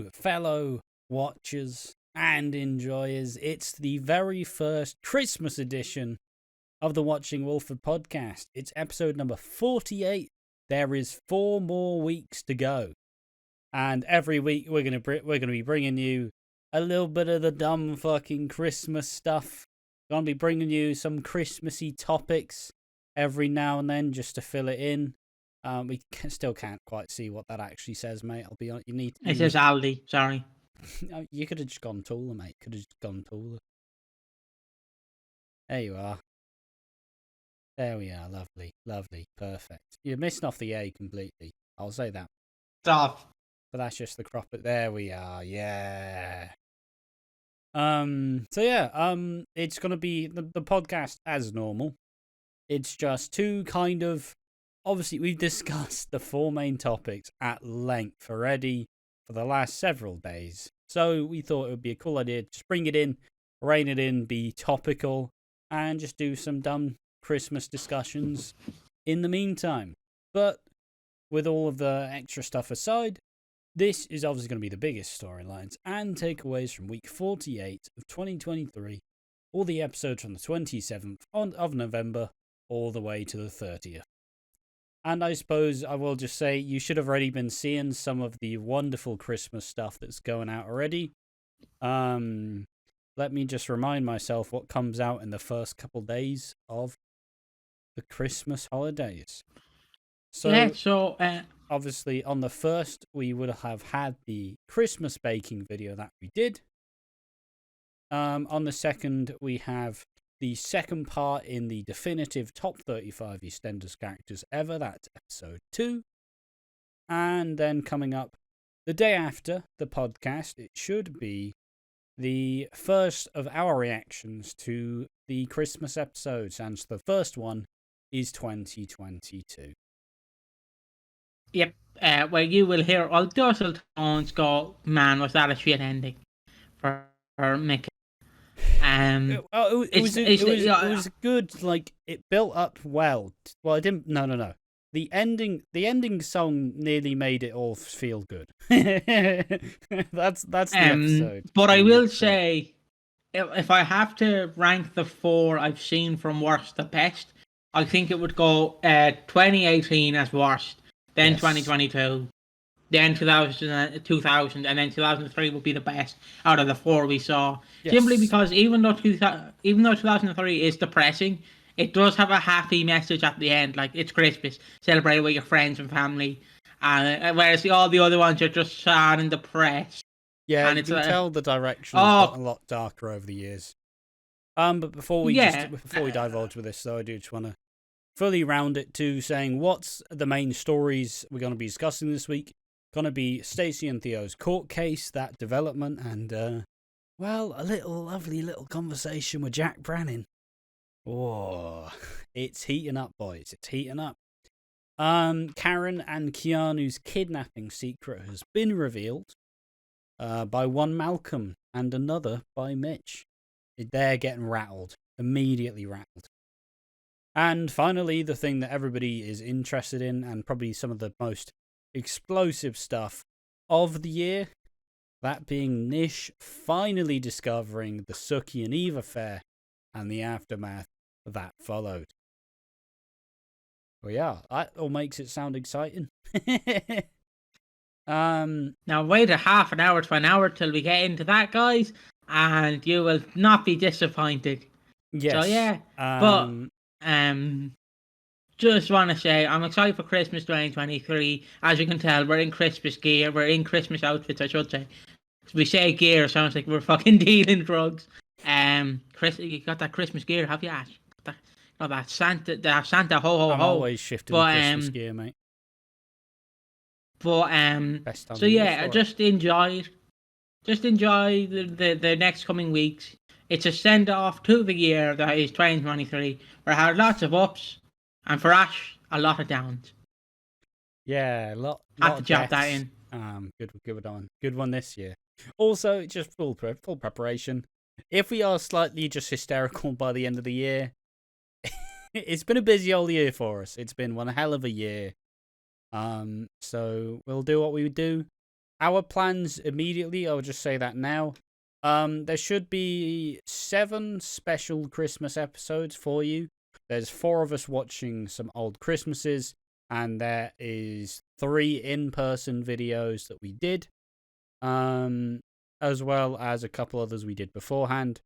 Hello, fellow watchers and enjoyers. It's the very first Christmas edition of the Watching Walford podcast. It's episode number 48. There is 4 more weeks to go. And every week we're going to be bringing you a little bit of the dumb fucking Christmas stuff. Going to be bringing you some Christmassy topics every now and then just to fill it in. We still can't quite see what that actually says, mate. I'll be honest. It says Aldi. Sorry. You could have just gone taller, mate. Could have just gone taller. There you are. There we are. Lovely, lovely, perfect. You're missing off the A completely. I'll say that. Stop. But that's just the crop. There we are. Yeah. It's gonna be the podcast as normal. It's just two kind of. Obviously, we've discussed the 4 main topics at length already for the last several days. So we thought it would be a cool idea to just bring it in, rein it in, be topical, and just do some dumb Christmas discussions in the meantime. But with all of the extra stuff aside, this is obviously going to be the biggest storylines and takeaways from week 48 of 2023, all the episodes from the 27th of November all the way to the 30th. And I suppose I will just say you should have already been seeing some of the wonderful Christmas stuff that's going out already. Let me just remind myself what comes out in the first couple days of the Christmas holidays. So, obviously on the 1st, we would have had the Christmas baking video that we did. On the 2nd, we have the second part in the definitive top 35 EastEnders characters ever. That's episode 2. And then coming up the day after the podcast, it should be the first of our reactions to the Christmas episodes. And the first one is 2022. Yep. Where you will hear all Dussel tones go, man, was that a shit ending for Mick? It was good. Like, it built up well. Well, it didn't. No. The ending song nearly made it all feel good. That's the episode. But I will say, if I have to rank the 4 I've seen from worst to best, I think it would go 2018 as worst, then 2022. Then 2000, and then 2003 would be the best out of the 4 we saw. Yes. Simply because even though 2003 is depressing, it does have a happy message at the end. Like, it's Christmas, celebrate with your friends and family. Whereas all the other ones are just sad and depressed. Yeah, and you can tell the direction has gotten a lot darker over the years. But before we divulge with this, though, I do just want to fully round it to saying what's the main stories we're going to be discussing this week. Going to be Stacey and Theo's court case, that development, and, a lovely little conversation with Jack Brannan. Oh, it's heating up, boys. It's heating up. Karen and Keanu's kidnapping secret has been revealed by one Malcolm and another by Mitch. They're getting rattled, immediately rattled. And finally, the thing that everybody is interested in, and probably some of the most explosive stuff of the year, that being Nish finally discovering the Suki and Eve affair and the aftermath that followed. Well, yeah, that all makes it sound exciting. Now wait a half an hour to an hour till we get into that, guys, and you will not be disappointed. Yes. So yeah, just want to say, I'm excited for Christmas 2023. As you can tell, we're in Christmas gear. We're in Christmas outfits, I should say. We say gear, sounds like we're fucking dealing drugs. Chris, you got that Christmas gear, have you, Ash? That Santa ho ho ho. I'm always shifting Christmas gear, mate. So yeah, just enjoy the next coming weeks. It's a send off to the year that is 2023. We had lots of ups. And for Ash, a lot of downs. Yeah, a lot Have to of jump that deaths. in. Good one this year. Also, just full preparation. If we are slightly just hysterical by the end of the year, it's been a busy old year for us. It's been one hell of a year. So we'll do what we do, our plans immediately, I'll just say that now. There should be 7 special Christmas episodes for you. There's 4 of us watching some old Christmases, and there is 3 in-person videos that we did, as well as a couple others we did beforehand.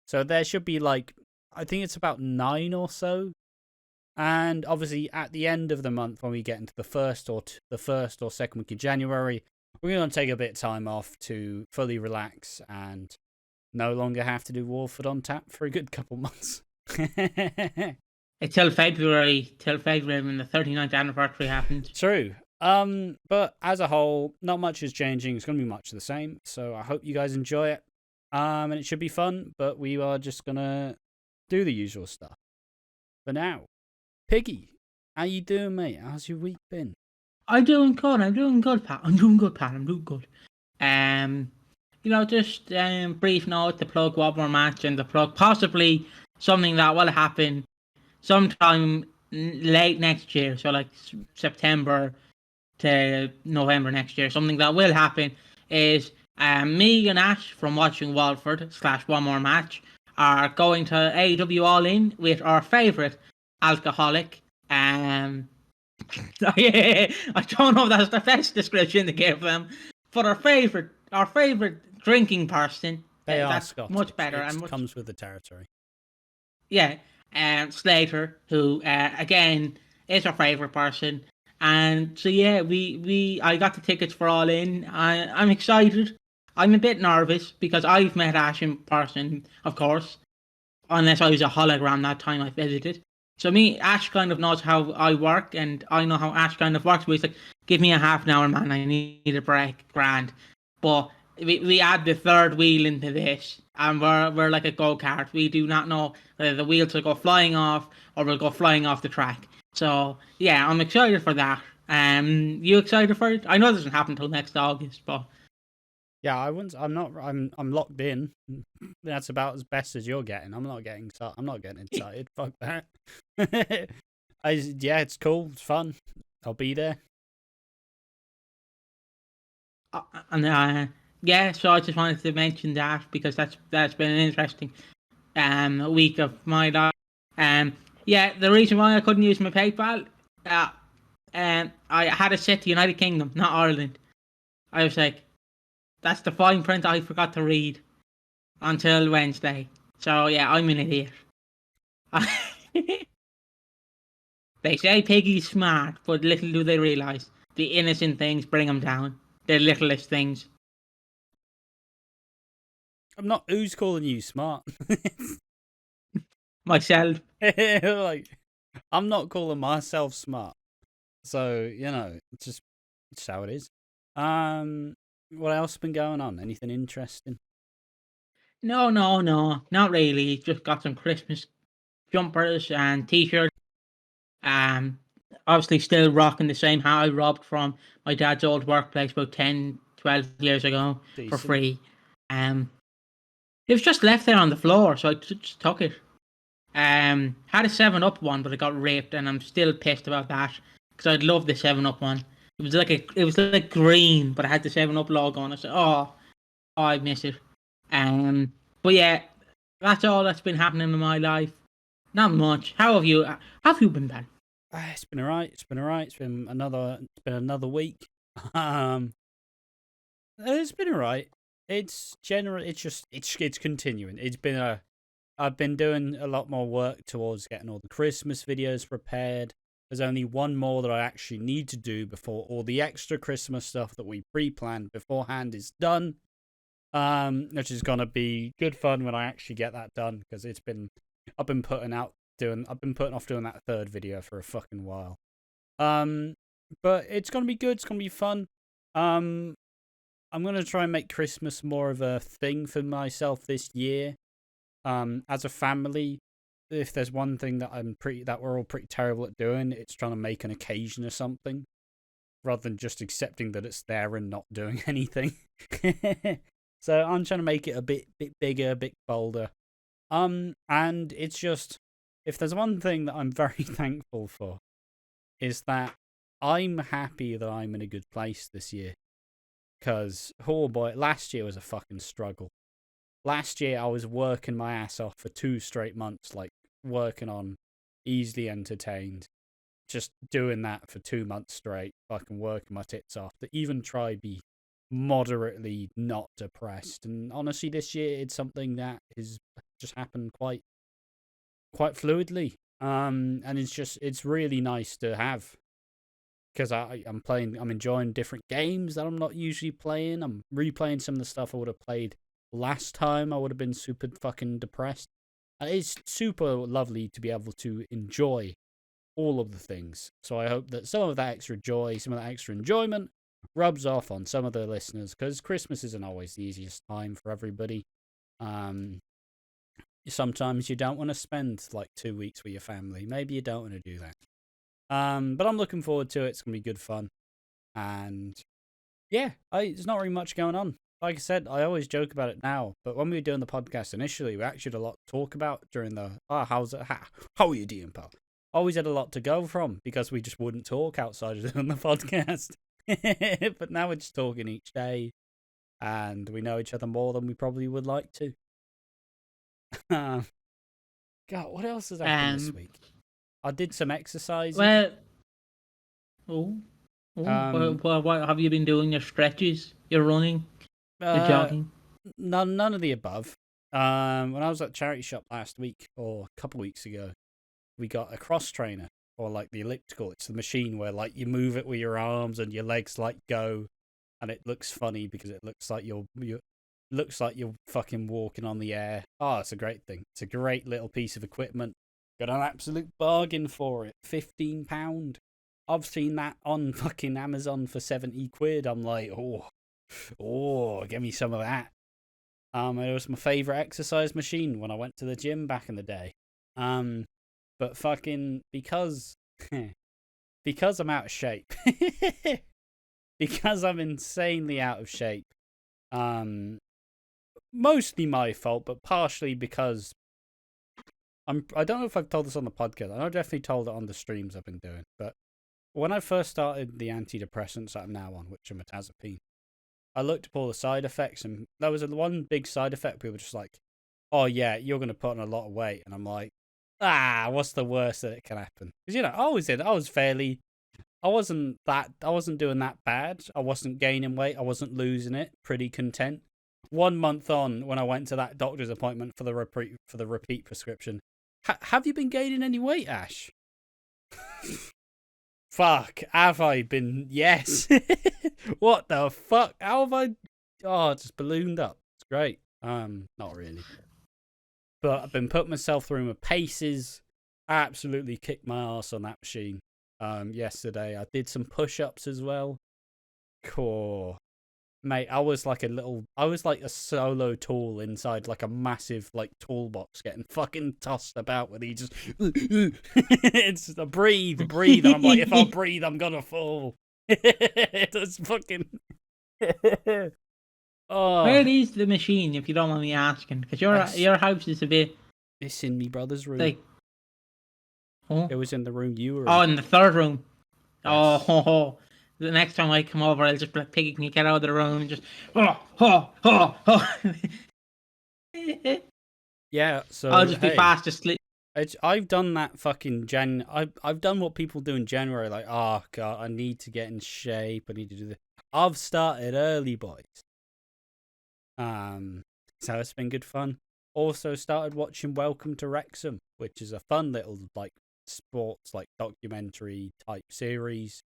So there should be I think it's about 9 or so. And obviously at the end of the month, when we get into the first or second week of January, we're going to take a bit of time off to fully relax and no longer have to do Walford on tap for a good couple months. Till February when the 39th anniversary happens. True. But as a whole, not much is changing. It's going to be much the same. So I hope you guys enjoy it. And it should be fun, but we are just going to do the usual stuff. For now, Piggy, how you doing, mate? How's your week been? I'm doing good, Pat. I'm doing good. Just brief note, the plug one more match and the plug possibly something that will happen sometime late next year. So like September to November next year. Something that will happen is me and Ash from Watching Walford / one more match are going to AEW All In with our favourite alcoholic. I don't know if that's the best description to give them, but our favorite drinking person. That's Scottish. Much better. It comes with the territory. Yeah, Slater, who again is our favorite person, and so yeah, I got the tickets for All In. I'm excited. I'm a bit nervous because I've met Ash in person, of course, unless I was a hologram that time I visited. So Ash kind of knows how I work, and I know how Ash kind of works. But he's like, give me a half an hour, man. I need a break, grand. But we add the third wheel into this, and we're like a go-kart. We do not know whether the wheels will go flying off or will go flying off the track. So yeah, I'm excited for that. You excited for it? I know it doesn't happen until next August, but yeah, I'm locked in. That's about as best as you're getting. I'm not getting excited. Fuck that. Yeah, it's cool. It's fun. I'll be there. Yeah, so I just wanted to mention that because that's been an interesting week of my life. Yeah, the reason why I couldn't use my PayPal, I had it set to United Kingdom, not Ireland. I was like, that's the fine print I forgot to read until Wednesday. So yeah, I'm an idiot. They say Piggy's smart, but little do they realise the innocent things bring them down. The littlest things. I'm not. Who's calling you smart? Myself. I'm not calling myself smart. So it's just how it is. What else has been going on? Anything interesting? No, not really. Just got some Christmas jumpers and t-shirts. Obviously still rocking the same hat I robbed from my dad's old workplace about 10, 12 years ago. Decent. For free. It was just left there on the floor, so I just took it. Had a 7-Up one, but it got ripped, and I'm still pissed about that because I'd love the 7-Up one. It was like green, but it had the 7-Up logo on it. So, I miss it. But yeah, that's all that's been happening in my life. Not much. How have you been, Ben? It's been alright. It's been another week. It's been alright. It's continuing. I've been doing a lot more work towards getting all the Christmas videos prepared. There's only one more that I actually need to do before all the extra Christmas stuff that we pre-planned beforehand is done. Which is gonna be good fun when I actually get that done, because I've been putting off doing that third video for a fucking while. But it's gonna be good. It's gonna be fun. I'm gonna try and make Christmas more of a thing for myself this year. As a family, if there's one thing that we're all pretty terrible at doing, it's trying to make an occasion or something, rather than just accepting that it's there and not doing anything. So I'm trying to make it a bit bigger, a bit bolder. And it's just, if there's one thing that I'm very thankful for, is that I'm happy that I'm in a good place this year. Because, oh boy, last year was a fucking struggle. Last year I was working my ass off for 2 straight months, like working on Easily Entertained. Just doing that for 2 months straight, fucking working my tits off to even try be moderately not depressed. And honestly, this year it's something that has just happened quite fluidly. And it's really nice to have. Because I'm enjoying different games that I'm not usually playing. I'm replaying some of the stuff I would have played last time I would have been super fucking depressed. And it's super lovely to be able to enjoy all of the things. So I hope that some of that extra joy, some of that extra enjoyment rubs off on some of the listeners, because Christmas isn't always the easiest time for everybody. Sometimes you don't want to spend like 2 weeks with your family. Maybe you don't want to do that. But I'm looking forward to it. It's going to be good fun. And yeah, there's not really much going on. Like I said, I always joke about it now, but when we were doing the podcast initially, we actually had a lot to talk about during the, how's it? How are you doing, pal? Always had a lot to go from because we just wouldn't talk outside of doing the podcast. But now we're just talking each day and we know each other more than we probably would like to. God, what else has happened this week? I did some exercises. What have you been doing? Your stretches? Your running? Your jogging? None of the above. When I was at charity shop last week or a couple weeks ago, we got a cross trainer, or like the elliptical. It's the machine where like you move it with your arms and your legs like go, and it looks funny because it looks like you're fucking walking on the air. Oh, it's a great thing. It's a great little piece of equipment. Got an absolute bargain for it. £15. I've seen that on fucking Amazon for 70 quid. I'm like, oh, give me some of that. It was my favourite exercise machine when I went to the gym back in the day. But fucking because I'm out of shape. Because I'm insanely out of shape. Mostly my fault, but partially because I don't know if I've told this on the podcast. I definitely told it on the streams I've been doing. But when I first started the antidepressants that I'm now on, which are metazapine, I looked up all the side effects, and there was one big side effect. People were just like, "Oh yeah, you're going to put on a lot of weight," and I'm like, what's the worst that it can happen? Because I wasn't doing that bad. I wasn't gaining weight. I wasn't losing it. Pretty content. 1 month on, when I went to that doctor's appointment for the repeat prescription, have you been gaining any weight, Ash? Fuck, have I been? Yes. What the fuck? How have I? Oh, it's just ballooned up. It's great. Not really. But I've been putting myself through my paces. I absolutely kicked my ass on that machine. Yesterday I did some push-ups as well. Cool. Mate, I was like a solo tool inside like a massive like toolbox getting fucking tossed about with just it's just a breathe, and I'm like, if I breathe, I'm gonna fall. It's fucking oh. Where is the machine, if you don't mind me asking? Because your house is a bit. It's in my brother's room. Like, It was in the room you were in. Oh, in the third room. Yes. Oh. The next time I come over, I'll just be like, Piggy, can you get out of the room? And just, Yeah, so I'll just be fast asleep. I've done that fucking I've done what people do in January, like, oh god, I need to get in shape, I need to do this. I've started early, boys. So it's been good fun. Also started watching Welcome to Wrexham, which is a fun little like sports like documentary type series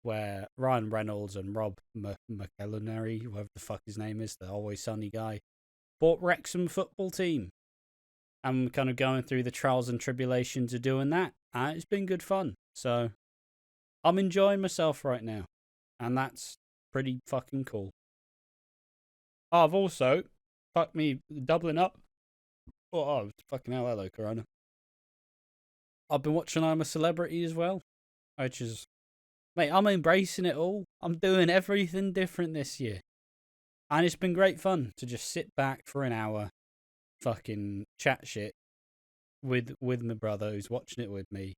where Ryan Reynolds and Rob McElhenney, whoever the fuck his name is, the Always Sunny guy, bought Wrexham football team. I'm kind of going through the trials and tribulations of doing that. And it's been good fun. So I'm enjoying myself right now. And that's pretty fucking cool. I've also, doubling up. Oh, fucking hell, hello, Corona. I've been watching I'm a Celebrity as well. Which is, mate, I'm embracing it all. I'm doing everything different this year. And it's been great fun to just sit back for an hour, fucking chat shit with my brother who's watching it with me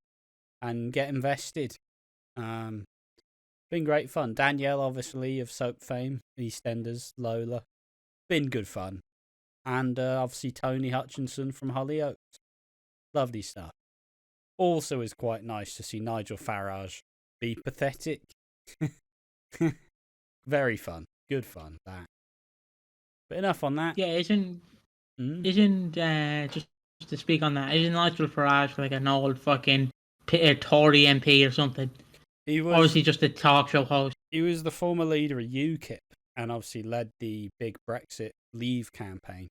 and get invested. Been great fun. Danielle, obviously, of soap fame. EastEnders, Lola. Been good fun. And obviously Tony Hutchinson from Hollyoaks. Lovely stuff. Also is quite nice to see Nigel Farage be pathetic. Very fun. Good fun, that. But enough on that. Yeah, isn't just to speak on that, isn't Nigel Farage like an old fucking Tory MP or something? Or is he just a talk show host? He was the former leader of UKIP and obviously led the big Brexit Leave campaign.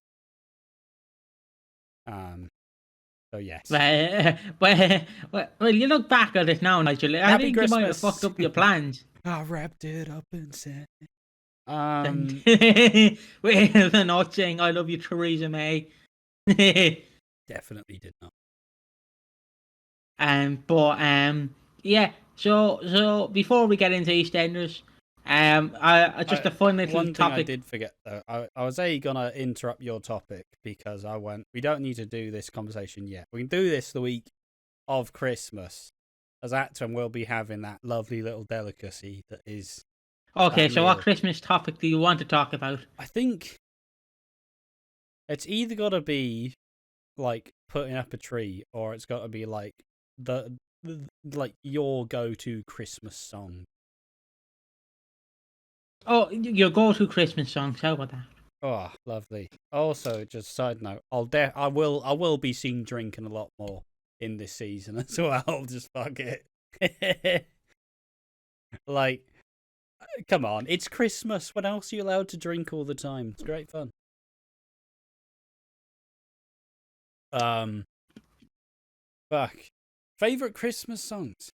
So yes. Well, you look back at it now, Nigel. I think Christmas. You might have fucked up your plans. I wrapped it up and said. They're not saying I love you, Theresa May. Definitely did not. Yeah. So before we get into EastEnders, a fun little one topic. Thing I did forget though. I was gonna interrupt your topic because we don't need to do this conversation yet. We can do this the week of Christmas, as that's when we'll be having that lovely little delicacy that is. Okay, so what Christmas topic do you want to talk about? I think it's either got to be like putting up a tree, or it's got to be like like your go-to Christmas song. Oh, your go-to Christmas song. How about that? Oh, lovely. Also, just side note, I will be seen drinking a lot more in this season as well. Just fuck it. Like, come on, it's Christmas. When else are you allowed to drink all the time? It's great fun. Fuck. Favorite Christmas songs?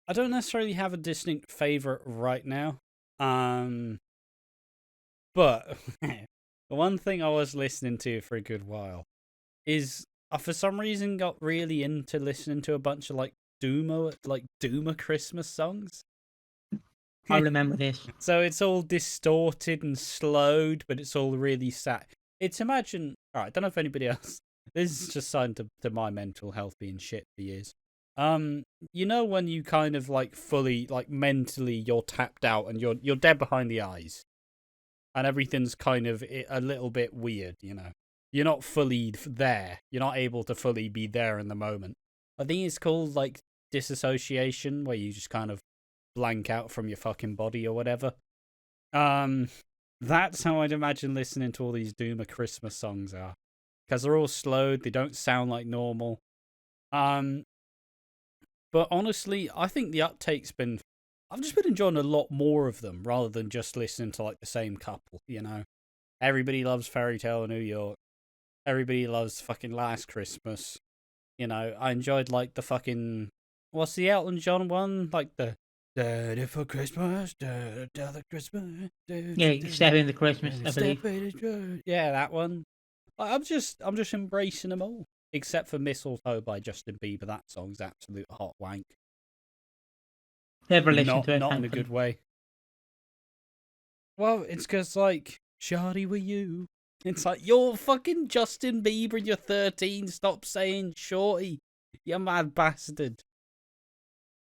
I don't necessarily have a distinct favorite right now. But the one thing I was listening to for a good while is I for some reason got really into listening to a bunch of like Doomer Christmas songs. I remember this. So it's all distorted and slowed, but it's all really sad. Alright, I don't know if anybody else. This is just sign to my mental health being shit for years. You know when you kind of like fully, like mentally, you're tapped out and you're dead behind the eyes, and everything's kind of a little bit weird. You know, you're not fully there. You're not able to fully be there in the moment. I think it's called like disassociation, where you just kind of blank out from your fucking body or whatever. That's how I'd imagine listening to all these Doomer Christmas songs are, because they're all slowed. They don't sound like normal. But honestly, I think the uptake's been. I've just been enjoying a lot more of them rather than just listening to like the same couple. You know, everybody loves Fairy Tale of New York. Everybody loves fucking Last Christmas. You know, I enjoyed like the fucking. What's the Elton John one? Like the. Dirty for Christmas, dirty Christmas. Yeah, Step Into Christmas, I believe. Yeah, that one. I'm just embracing them all. Except for Mistletoe by Justin Bieber. That song's absolute hot wank. Never listened to it. Not in a good way. Well, it's because, like, Shawty with you. It's like, you're fucking Justin Bieber and you're 13. Stop saying shorty. You mad bastard.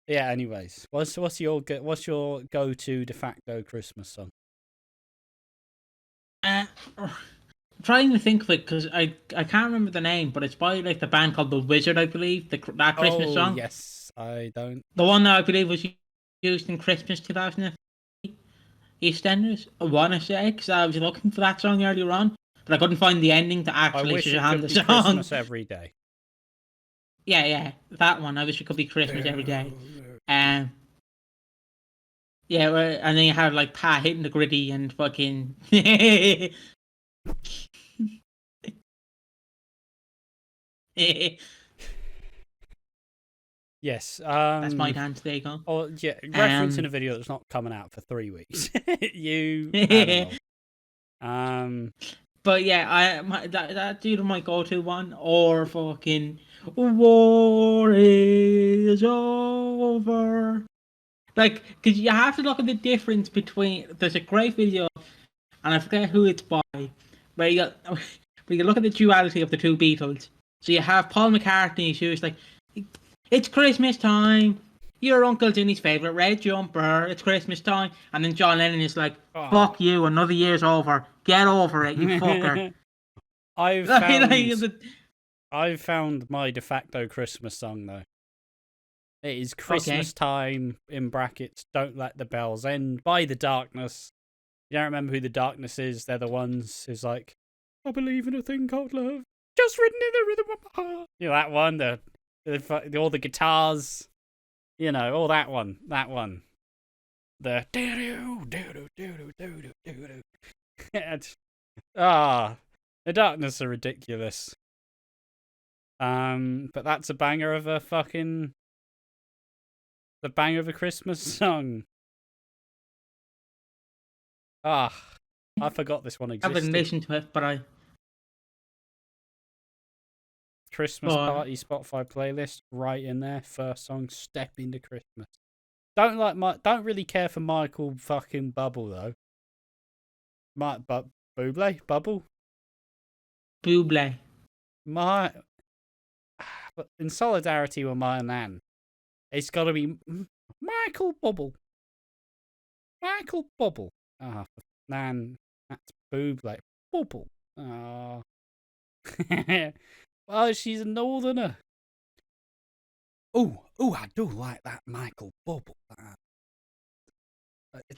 Yeah, anyways. What's your go-to de facto Christmas song? Trying to think of it because I can't remember the name, but it's by like the band called The Wizard, I believe. That Christmas song. Yes, I don't. The one that I believe was used in Christmas 2003. EastEnders. I want to say because I was looking for that song earlier on, but I couldn't find the ending to actually shazam the song. Christmas every day. Yeah, that one. I wish it could be Christmas every day. Yeah, and then you have like Pat hitting the gritty and fucking. Yes, that's my dance. There you go. Oh yeah, referencing a video that's not coming out for 3 weeks. But yeah, that dude might go to one or fucking war is over. Like, because you have to look at the difference between. There's a great video, and I forget who it's by, where you look at the duality of the two Beatles. So you have Paul McCartney, who's like, "It's Christmas time. your Uncle Ginny's favourite red jumper. It's Christmas time, and then John Lennon is like, "Fuck you! Another year's over. Get over it, you fucker." I've found my de facto Christmas song though. It is Christmas Time, in brackets, Don't Let the Bells End, by The Darkness. You don't remember who The Darkness is? They're the ones who's like, I believe in a thing called love, just written in the rhythm of my heart. You know, that one, all the guitars, you know, all that one. The The Darkness are ridiculous. But that's a banger of a Christmas song. I forgot this one existed. I haven't listened to it, but Christmas Party Spotify playlist, right in there. First song, Step Into Christmas. Don't really care for Michael fucking Bubble though. Bublé? Bubble? Bublé. But in solidarity with my nan, it's got to be Michael Bubble. Michael Bubble. Nan, that's Bublé. Bubble. Well, she's a northerner. I do like that Michael Bubble.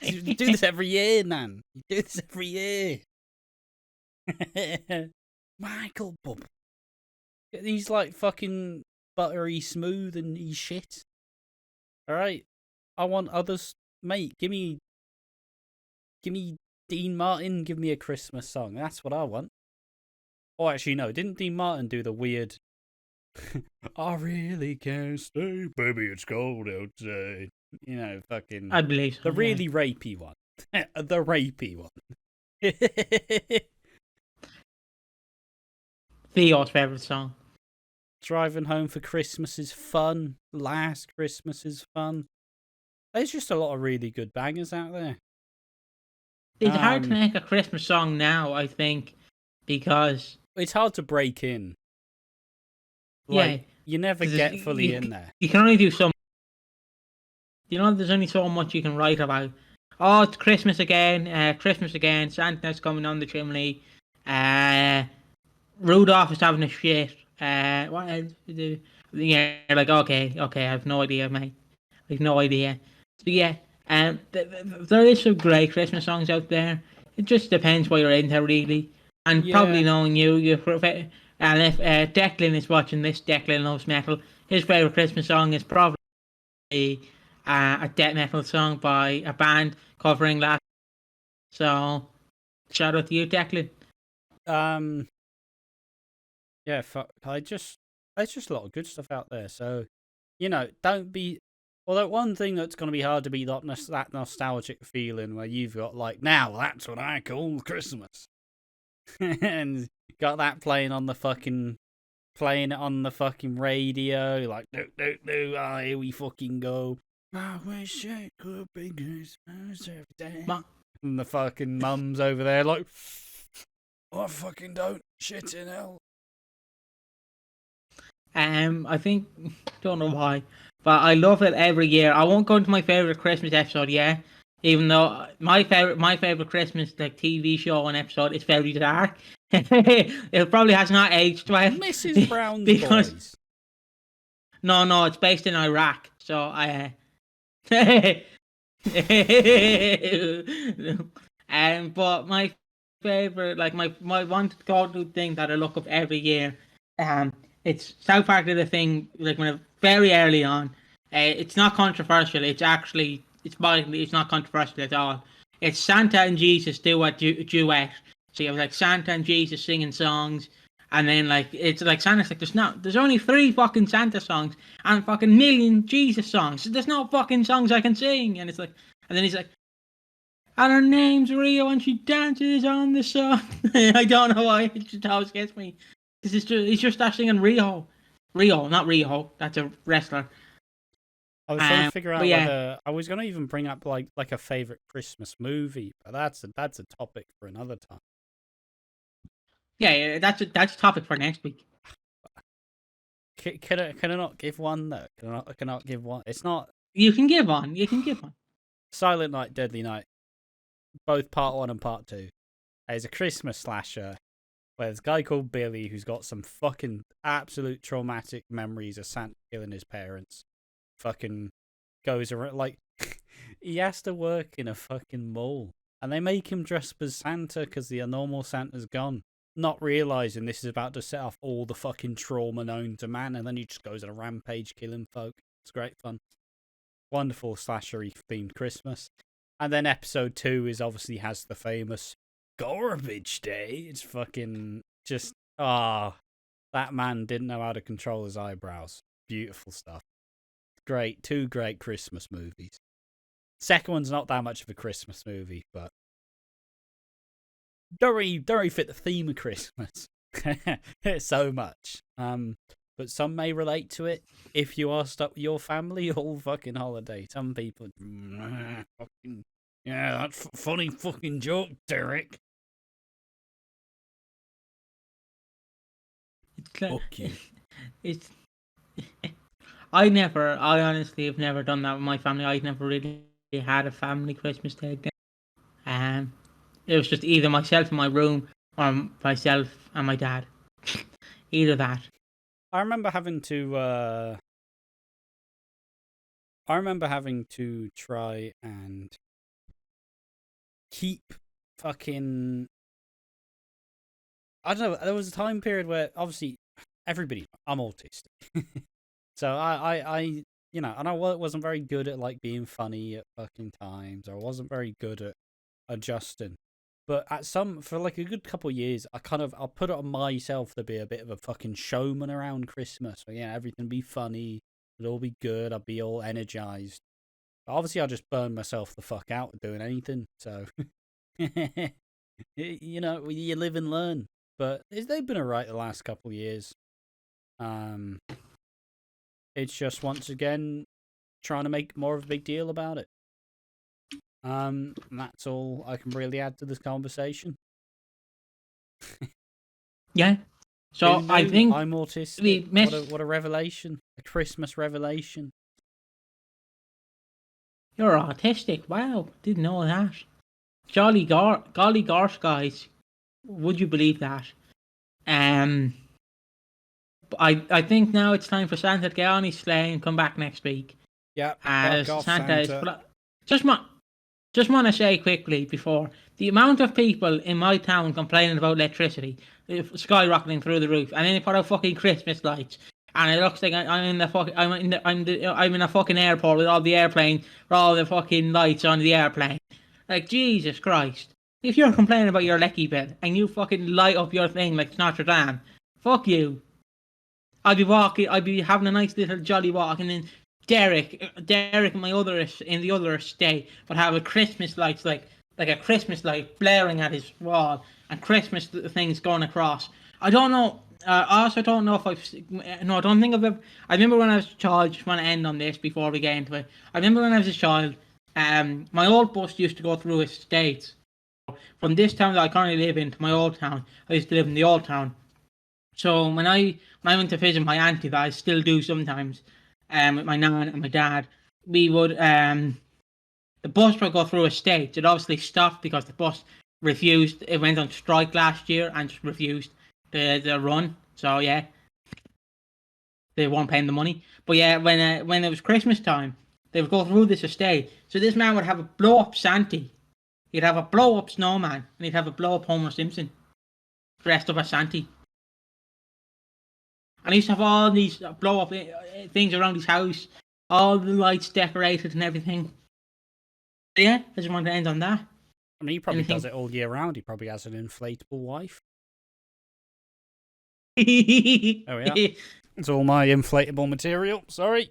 You do this every year, Nan. You do this every year. Michael Bubble. He's like fucking buttery smooth and he's shit. Alright? I want others. Mate, give me Dean Martin, give me a Christmas song. That's what I want. Oh, actually, no. Didn't Dean Martin do the weird... I really can't stay, baby, it's cold outside. You know, fucking... I believe so, the really rapey one. The rapey one. Theo's favourite song. Driving Home for Christmas is fun. Last Christmas is fun. There's just a lot of really good bangers out there. It's hard to make a Christmas song now, I think, because... It's hard to break in. You never get fully in there. You can only do so much. You know, there's only so much you can write about. Oh, it's Christmas again, Santa's coming on the chimney, Rudolph is having a shit, what else to do? Yeah, like, okay, I have no idea, mate. I have no idea. But yeah, there is some great Christmas songs out there. It just depends what you're into, really. And probably knowing and if Declan is watching this, Declan loves metal. His favourite Christmas song is probably a death metal song by a band covering that. So, shout out to you, Declan. Yeah, there's just a lot of good stuff out there. So, you know, don't be... Although one thing that's going to be hard to beat that nostalgic feeling where you've got like, now that's what I call Christmas. And got that playing on the fucking radio, like here we fucking go. I wish it could be Christmas every day. And the fucking mums over there like, I fucking don't shit in hell. I think, don't know why, but I love it every year. I won't go into my favourite Christmas episode yet, even though my favourite Christmas like TV show and episode is very dark. It probably has not aged well. Mrs. Brown's Boys. No, it's based in Iraq. So but my favourite, like my one go-to thing that I look up every year, it's South Park did a thing like when very early on. It's not controversial. It's not controversial at all. It's Santa and Jesus do a duet. So you have like Santa and Jesus singing songs, and then like it's like Santa's like there's only 3 fucking Santa songs and fucking million Jesus songs. So there's no fucking songs I can sing, and it's like, and then he's like, and her name's Rio and she dances on the sun. I don't know why, it just always gets me. Because he's just singing Rio, not Rio. That's a wrestler. I was trying to figure out whether I was going to even bring up like a favorite Christmas movie, but that's a topic for another time. Yeah, that's a topic for next week. Can I not give one though? Can I not give one? It's not You can give on. Silent Night, Deadly Night, both part 1 and part 2. There's a Christmas slasher where there's a guy called Billy who's got some fucking absolute traumatic memories of Santa killing his parents. Fucking goes around, like, he has to work in a fucking mall. And they make him dress up as Santa because the normal Santa's gone. Not realising this is about to set off all the fucking trauma known to man. And then he just goes on a rampage killing folk. It's great fun. Wonderful slashery themed Christmas. And then episode 2 is obviously has the famous Garbage Day. It's fucking just, that man didn't know how to control his eyebrows. Beautiful stuff. Great. 2 great Christmas movies. Second one's not that much of a Christmas movie, but don't really fit the theme of Christmas so much. But some may relate to it if you are stuck with your family all fucking holiday. Some people, fucking, yeah, that's funny fucking joke, Derek. Fuck you. I honestly have never done that with my family. I've never really had a family Christmas Day. It was just either myself in my room or myself and my dad. Either that. I remember having to try and keep fucking, I don't know, there was a time period where obviously I'm autistic. So I you know, and I wasn't very good at like being funny at fucking times, or I wasn't very good at adjusting. But for like a good couple of years, I'll put it on myself to be a bit of a fucking showman around Christmas. So, yeah, everything would be funny, it'd all be good, I'd be all energized. But obviously, I just burned myself the fuck out with doing anything. So, you know, you live and learn. But they've been alright the last couple of years. It's just once again trying to make more of a big deal about it. That's all I can really add to this conversation. Yeah. So I think I'm autistic. What a revelation! A Christmas revelation. You're autistic. Wow, didn't know that. Golly gosh, guys, would you believe that? I think now it's time for Santa to get on his sleigh and come back next week. Yeah. Santa is just want to say quickly before, the amount of people in my town complaining about electricity skyrocketing through the roof, and then they put out fucking Christmas lights, and it looks like I'm in a fucking airport with all the airplanes, with all the fucking lights on the airplane. Like, Jesus Christ. If you're complaining about your lecky bill and you fucking light up your thing like Notre Dame, fuck you. I'd be having a nice little jolly walk, and then Derek in the other estate would have a Christmas lights like a Christmas light flaring at his wall and Christmas things going across. I don't know. I also don't know if I don't think I've ever. I remember when I was a child. Just want to end on this before we get into it. I remember when I was a child. My old bus used to go through estates. From this town that I currently live in to my old town, I used to live in the old town. So when I went to visit my auntie, that I still do sometimes, with my nan and my dad, we would the bus would go through estates. It obviously stopped because the bus refused. It went on strike last year and just refused the run. So yeah, they weren't paying the money. But yeah, when it was Christmas time, they would go through this estate. So this man would have a blow up Santa. He'd have a blow up snowman, and he'd have a blow up Homer Simpson dressed up as Santa. And he used to have all these blow up things around his house, all the lights decorated and everything. So yeah, I just wanted to end on that. I mean, he probably does it all year round. He probably has an inflatable wife. Oh yeah, it's all my inflatable material. Sorry,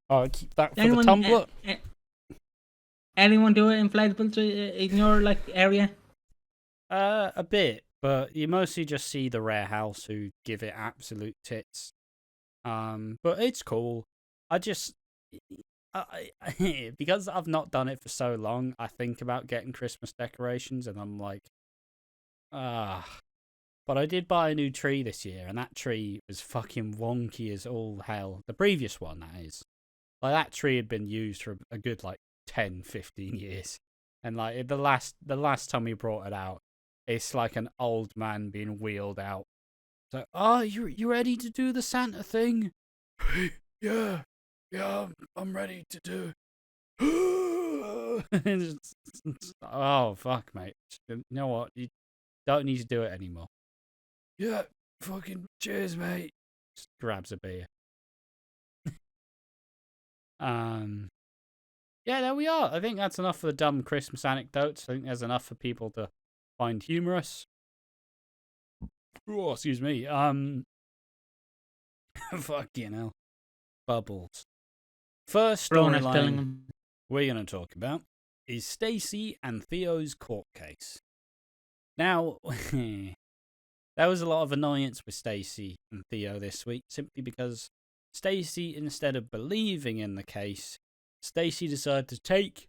I'll keep that for the tumbler. Anyone do it inflatable in your area? A bit. But you mostly just see the rare house who give it absolute tits. But it's cool. Because I've not done it for so long, I think about getting Christmas decorations and I'm like, But I did buy a new tree this year, and that tree was fucking wonky as all hell. The previous one, that is. Like, that tree had been used for a good, 10, 15 years. And, the last time we brought it out, it's like an old man being wheeled out. So, you ready to do the Santa thing? Yeah, I'm ready to do it. Oh, fuck, mate. You know what? You don't need to do it anymore. Yeah, fucking cheers, mate. Just grabs a beer. Yeah, there we are. I think that's enough for the dumb Christmas anecdotes. I think there's enough for people to find humorous. Oh, excuse me. Fucking hell. Bubbles. First storyline we're going to talk about is Stacey and Theo's court case. Now, there was a lot of annoyance with Stacey and Theo this week, simply because Stacey, instead of believing in the case, Stacey decided to take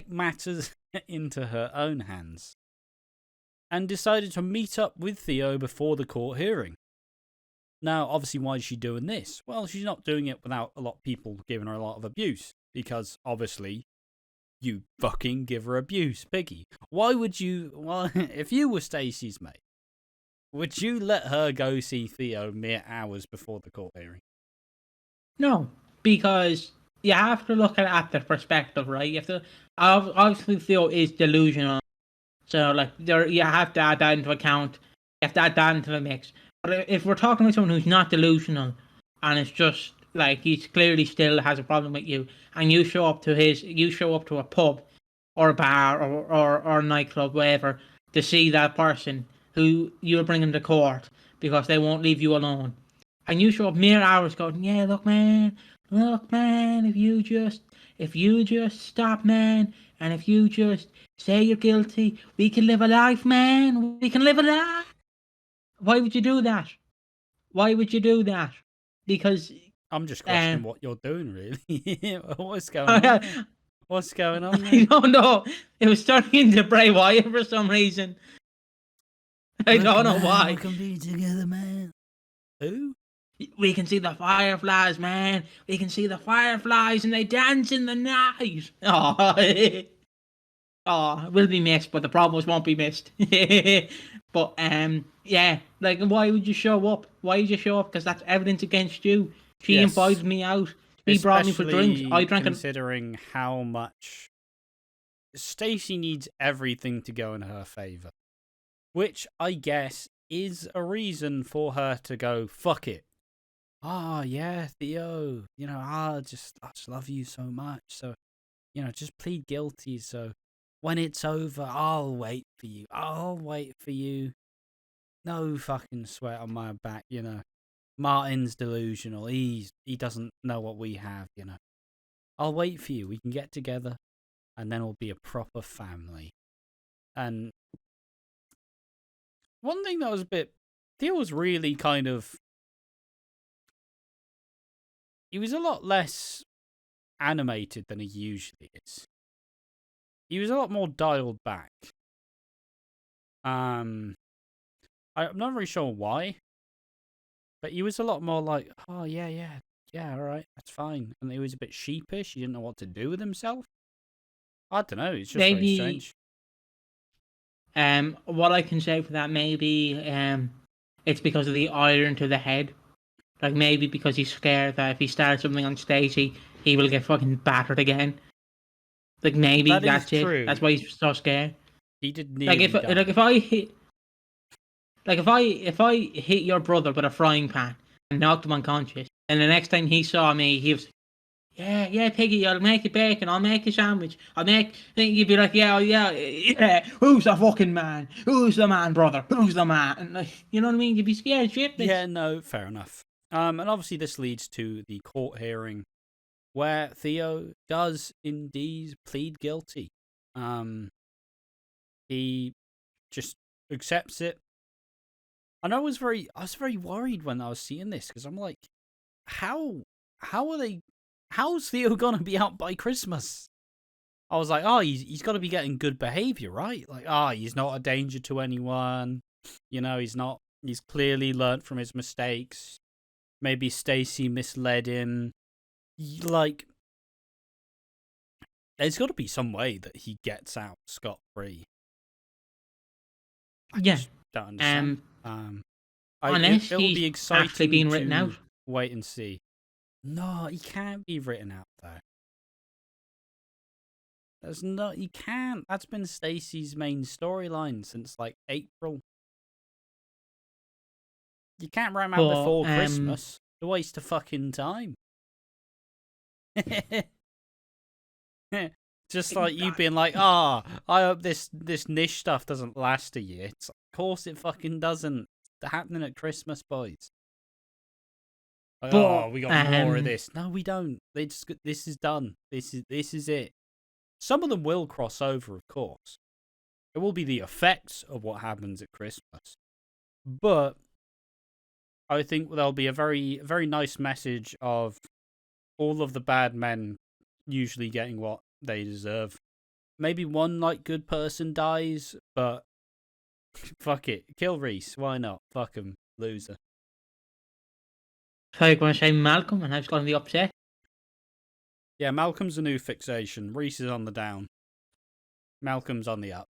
matters into her own hands and decided to meet up with Theo before the court hearing. Now, obviously, why is she doing this? Well, she's not doing it without a lot of people giving her a lot of abuse, because obviously you fucking give her abuse, Piggy. Why would you? Well, if you were Stacey's mate, would you let her go see Theo mere hours before the court hearing? No, because you have to look at the perspective, right? You have to. Obviously, Theo is delusional, so you have to add that into account. You have to add that into the mix. But if we're talking about someone who's not delusional, and it's just he's clearly still has a problem with you, and you show up to a pub or a bar or a nightclub, whatever, to see that person who you're bringing to court because they won't leave you alone, and you show up mere hours going, yeah, look man, if you just stop, man, and if you just say you're guilty, we can live a life, man, we can live a life. Why would you do that? Because I'm just questioning what you're doing, really. What's going on? What's going on? I don't know. It was turning into Bray Wyatt for some reason. I don't know why. We can be together, man. Who? We can see the fireflies, man. We can see the fireflies, and they dance in the night. Oh, will be missed, but the promos won't be missed. But yeah, why would you show up? Because that's evidence against you. She invited me out. She brought me for drinks. I drank. Considering how much Stacey needs everything to go in her favour, which I guess is a reason for her to go fuck it. Yeah, Theo. I just love you so much. So, just plead guilty. So, when it's over, I'll wait for you. No fucking sweat on my back, Martin's delusional. He doesn't know what we have, I'll wait for you. We can get together, and then we'll be a proper family. And one thing that was Theo was really kind of... He was a lot less animated than he usually is. He was a lot more dialed back. I'm not really sure why, but he was a lot more like, oh, yeah, all right, that's fine. And he was a bit sheepish. He didn't know what to do with himself. I don't know. It's just very strange. What I can say for that, maybe it's because of the iron to the head. Maybe because he's scared that if he starts something on Stacey, he will get fucking battered again. Maybe that's it. True. That's why he's so scared. He did nearly die. If I hit your brother with a frying pan and knocked him unconscious, and the next time he saw me, he was, yeah, Piggy, I'll make you bacon, I'll make you sandwich, then you'd be like, yeah, who's the fucking man? Who's the man, brother? Who's the man? And you know what I mean? You'd be scared shitless. Yeah, no, fair enough. And obviously this leads to the court hearing, where Theo does indeed plead guilty. He just accepts it. And I was very worried when I was seeing this, because I'm like, how's Theo gonna be out by Christmas? I was like, he's got to be getting good behavior, right? He's not a danger to anyone. He's clearly learnt from his mistakes. maybe Stacey misled him. Like, there's got to be some way that he gets out scot-free. I just don't understand. Unless it'll be exciting actually being written out. Wait and see. No, he can't be written out though. He can't. That's been Stacey's main storyline since like April. You can't write him out before Christmas. It's a waste of fucking time. Just like you being like, I hope this niche stuff doesn't last a year. Of course it fucking doesn't. It's happening at Christmas, boys. Like, we got more of this. No, we don't. This is done. This is it. Some of them will cross over, of course. It will be the effects of what happens at Christmas. But I think there'll be a very, very nice message of all of the bad men usually getting what they deserve. Maybe one like good person dies, but fuck it. Kill Reese. Why not? Fuck him. Loser. So you're going to say Malcolm and how's going to be upset? Yeah, Malcolm's a new fixation. Reese is on the down. Malcolm's on the up.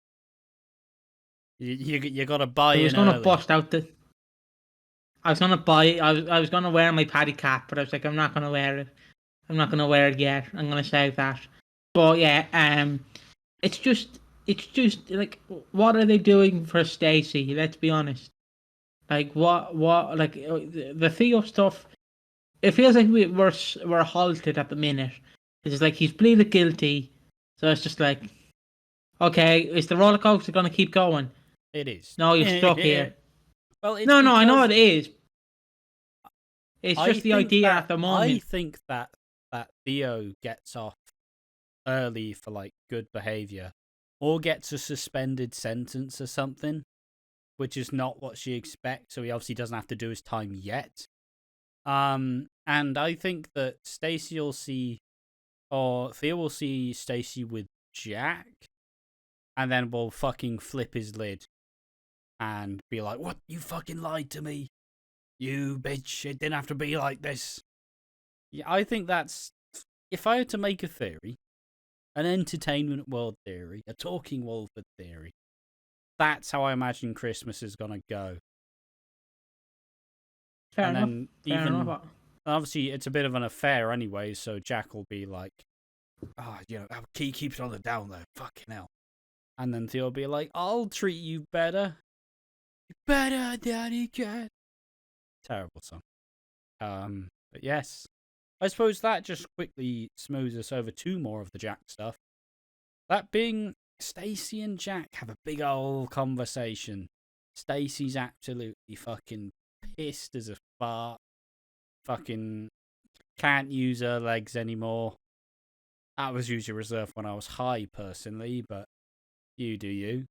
You got to buy in. I was going to bust out the. I was going to wear my paddy cap, but I was like, I'm not going to wear it. I'm not going to wear it yet. I'm going to save that. But yeah, it's just like, what are they doing for Stacey? Let's be honest. Like like the Theo stuff. It feels like we're halted at the minute. It's like he's pleaded guilty, so it's just like, okay, is the roller coaster going to keep going? It is. No, you're stuck here. Well, no, I know it is. It's just the idea at the moment. I think that Theo gets off early for like good behaviour, or gets a suspended sentence or something, which is not what she expects. So he obviously doesn't have to do his time yet. And I think that Stacey will see, or Theo will see Stacey with Jack, and then will fucking flip his lid and be like, "What? You fucking lied to me, you bitch! It didn't have to be like this." Yeah, I think that's, if I had to make a theory, an entertainment world theory, a talking Walford theory, that's how I imagine Christmas is gonna go. Fair enough. Obviously, it's a bit of an affair anyway, so Jack will be like, keep it on the down low, fucking hell. And then Theo will be like, I'll treat you better. Better, Daddy Cat. Terrible song. But yes. I suppose that just quickly smooths us over to more of the Jack stuff. That being, Stacey and Jack have a big old conversation. Stacey's absolutely fucking pissed as a fart. Fucking can't use her legs anymore. That was usually reserved when I was high, personally, but you do you.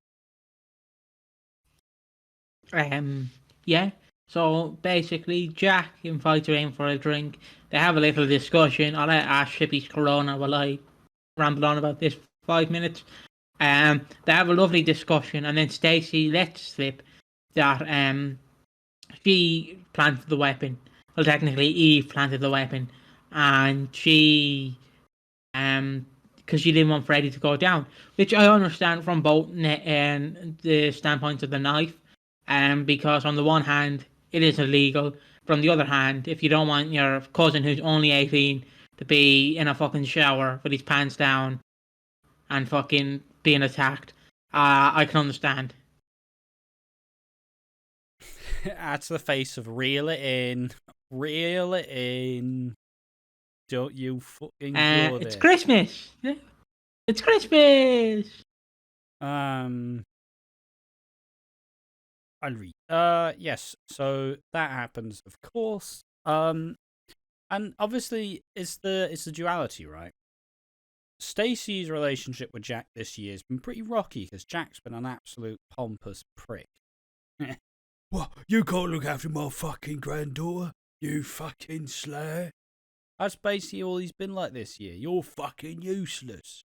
Yeah. So basically, Jack invites her in for a drink. They have a little discussion. I'll let Ash sip his Corona while I ramble on about this for 5 minutes. They have a lovely discussion, and then Stacey lets slip that she planted the weapon. Well, technically, Eve planted the weapon, and she because she didn't want Freddy to go down, which I understand from both the standpoints of the knife. Because on the one hand, it is illegal. From the other hand, if you don't want your cousin who's only 18 to be in a fucking shower with his pants down and fucking being attacked, I can understand. That's the face of reel it in. Reel it in. Don't you fucking go It's there. Christmas! It's Christmas! I'll read. Yes, so that happens, of course. And obviously it's the duality, right? Stacey's relationship with Jack this year has been pretty rocky because Jack's been an absolute pompous prick. What? You can't look after my fucking granddaughter, you fucking slur. That's basically all he's been like this year. You're fucking useless.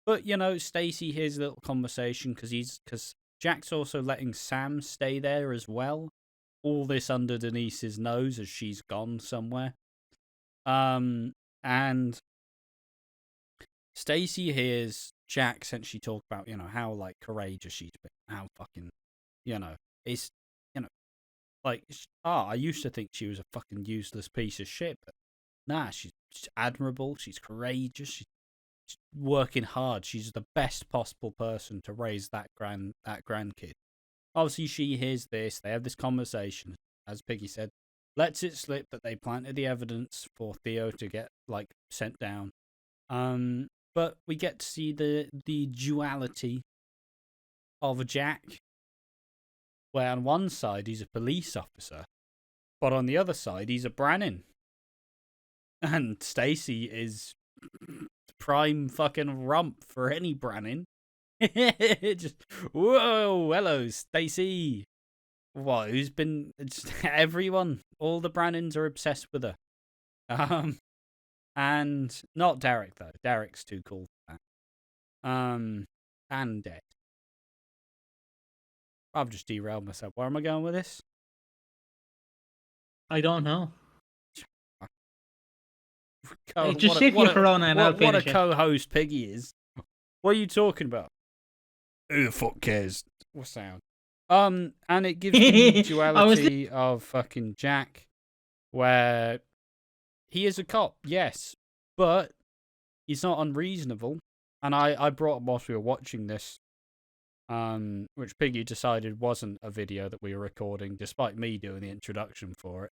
But Stacey hears a little conversation because Jack's also letting Sam stay there as well. all this under Denise's nose as she's gone somewhere. And Stacey hears Jack essentially talk about, how like courageous she's been, how fucking, it's, like, I used to think she was a fucking useless piece of shit, but nah, she's admirable, she's courageous, she's working hard, she's the best possible person to raise that grandkid. Obviously, she hears this, they have this conversation, as Piggy said, lets it slip that they planted the evidence for Theo to get, like, sent down. But we get to see the duality of Jack, where on one side he's a police officer, but on the other side he's a Brannin. And Stacey is prime fucking rump for any Brannin. Just, whoa, hello, Stacey. What, who's been... everyone, all the Brannins are obsessed with her. And not Derek, though. Derek's too cool for that. And dead. I've just derailed myself. Where am I going with this? I don't know. Just stick with Corona and I'll finish it. What a co-host Piggy is. What are you talking about? Who the fuck cares? What's that? And it gives the duality of fucking Jack, where he is a cop, yes, but he's not unreasonable. And I brought up whilst we were watching this, which Piggy decided wasn't a video that we were recording, despite me doing the introduction for it.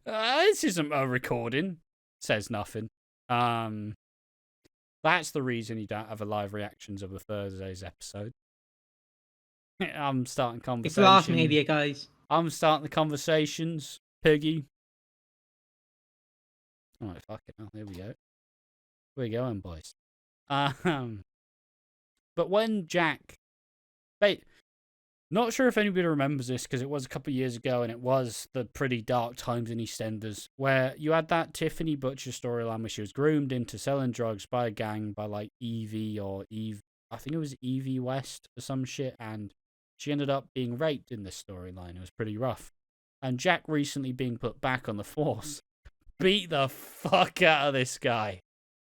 This isn't a recording. Says nothing. That's the reason you don't have a live reactions of a Thursday's episode. I'm starting conversations. It's last media, guys. I'm starting the conversations, Piggy. Alright, fuck it. Oh, here we go. We're going, boys. But when Jack... Not sure if anybody remembers this, because it was a couple of years ago, and it was the pretty dark times in EastEnders, where you had that Tiffany Butcher storyline where she was groomed into selling drugs by a gang by, like, Evie or Eve... I think it was Evie West or some shit, and she ended up being raped in this storyline. It was pretty rough. And Jack recently being put back on the force beat the fuck out of this guy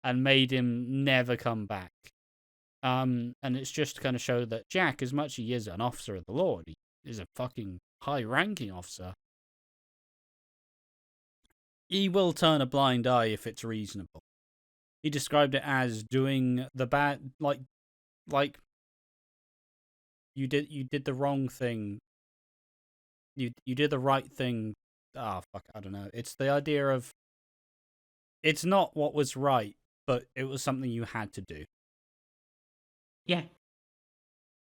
and made him never come back. And it's just to kind of show that Jack, as much as he is an officer of the law, he is a fucking high-ranking officer, he will turn a blind eye if it's reasonable. He described it as doing the bad, like you did the wrong thing. You did the right thing. Ah, fuck, I don't know. It's the idea of it's not what was right, but it was something you had to do. Yeah.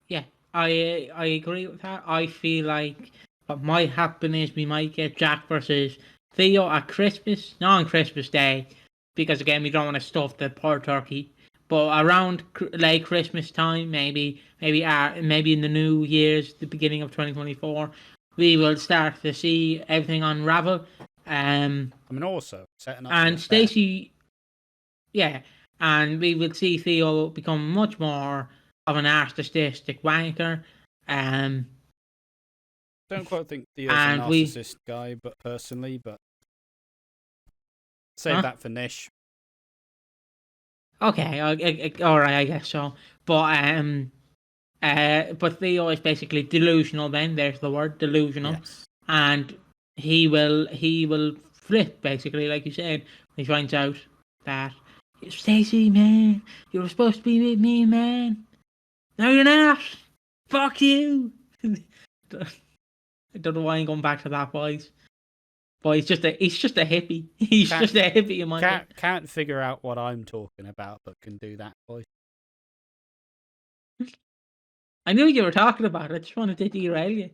Yeah, I agree with that. I feel like what might happen is we might get Jack versus Theo at Christmas, not on Christmas Day, because again, we don't want to stuff the poor turkey. But around late Christmas time, maybe in the New Year's, the beginning of 2024, we will start to see everything unravel. Also setting up and Stacey, yeah, and we will see Theo become much more of an narcissistic wanker. Don't quite think Theo's a narcissist guy, but personally, but save that for Nish. Okay, all right, I guess so. But Theo is basically delusional. Then there's the word, delusional, yes. And he will flip basically, like you said. He finds out that Stacey, man, you were supposed to be with me, man. No, you're not. Fuck you. I don't know why I'm going back to that, boys. But he's just a hippie. He's just a hippie in my head. Can't figure out what I'm talking about, but can do that, boys. I knew you were talking about it. I just wanted to derail you.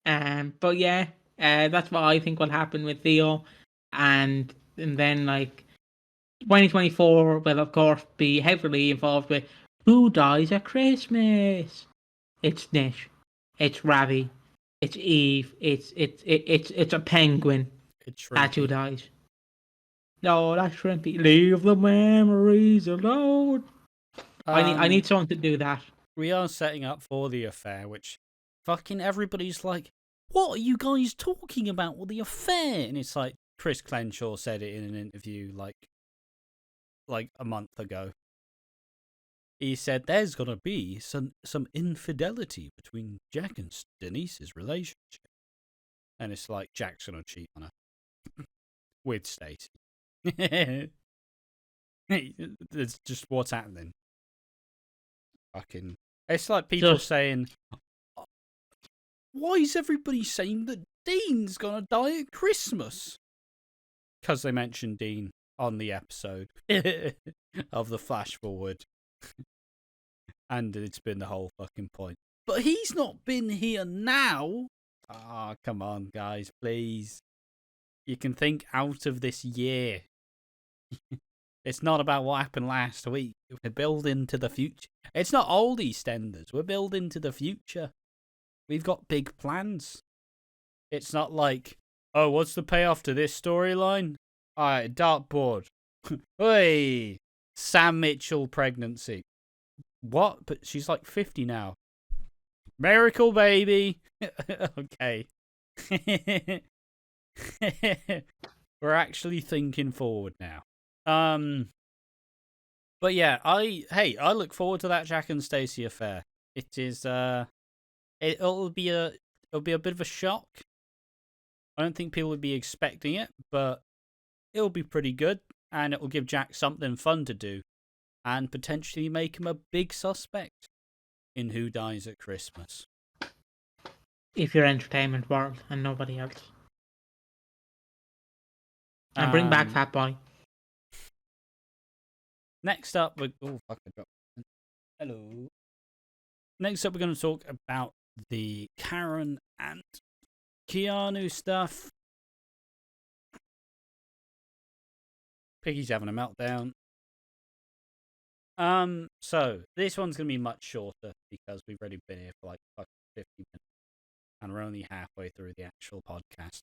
But yeah, that's what I think will happen with Theo, and then like 2024 will of course be heavily involved with who dies at Christmas. It's Nish, it's Ravi, it's Eve, it's a penguin. That's who dies. No, that's Shrimpy. Leave the memories alone. I need someone to do that. we are setting up for the affair, which fucking everybody's like, what are you guys talking about with the affair? And it's like, Chris Crenshaw said it in an interview like a month ago. He said there's gonna be some infidelity between Jack and Denise's relationship. And it's like, Jack's gonna cheat on her. With Stacey. It's just what's happening. Fucking. It's like people saying, why is everybody saying that Dean's gonna die at Christmas? Because they mentioned Dean on the episode of the flash forward. And it's been the whole fucking point. But he's not been here now. Ah, come on, guys, please. You can think out of this year. It's not about what happened last week. We're building to the future. It's not old EastEnders. We're building to the future. We've got big plans. It's not like, oh, what's the payoff to this storyline? Alright, dartboard. Hey, Sam Mitchell pregnancy. What? But she's like 50 now. Miracle baby. Okay. We're actually thinking forward now. But yeah, I look forward to that Jack and Stacey affair. It is it'll be a bit of a shock. I don't think people would be expecting it, but it'll be pretty good, and it'll give Jack something fun to do, and potentially make him a big suspect in Who Dies at Christmas. If you're entertainment world and nobody else. And bring back Fat Boy. Next up, hello. Next up, we're going to talk about the Karen and Keanu stuff. Piggy's having a meltdown. So this one's going to be much shorter because we've already been here for like 50 minutes, and we're only halfway through the actual podcast.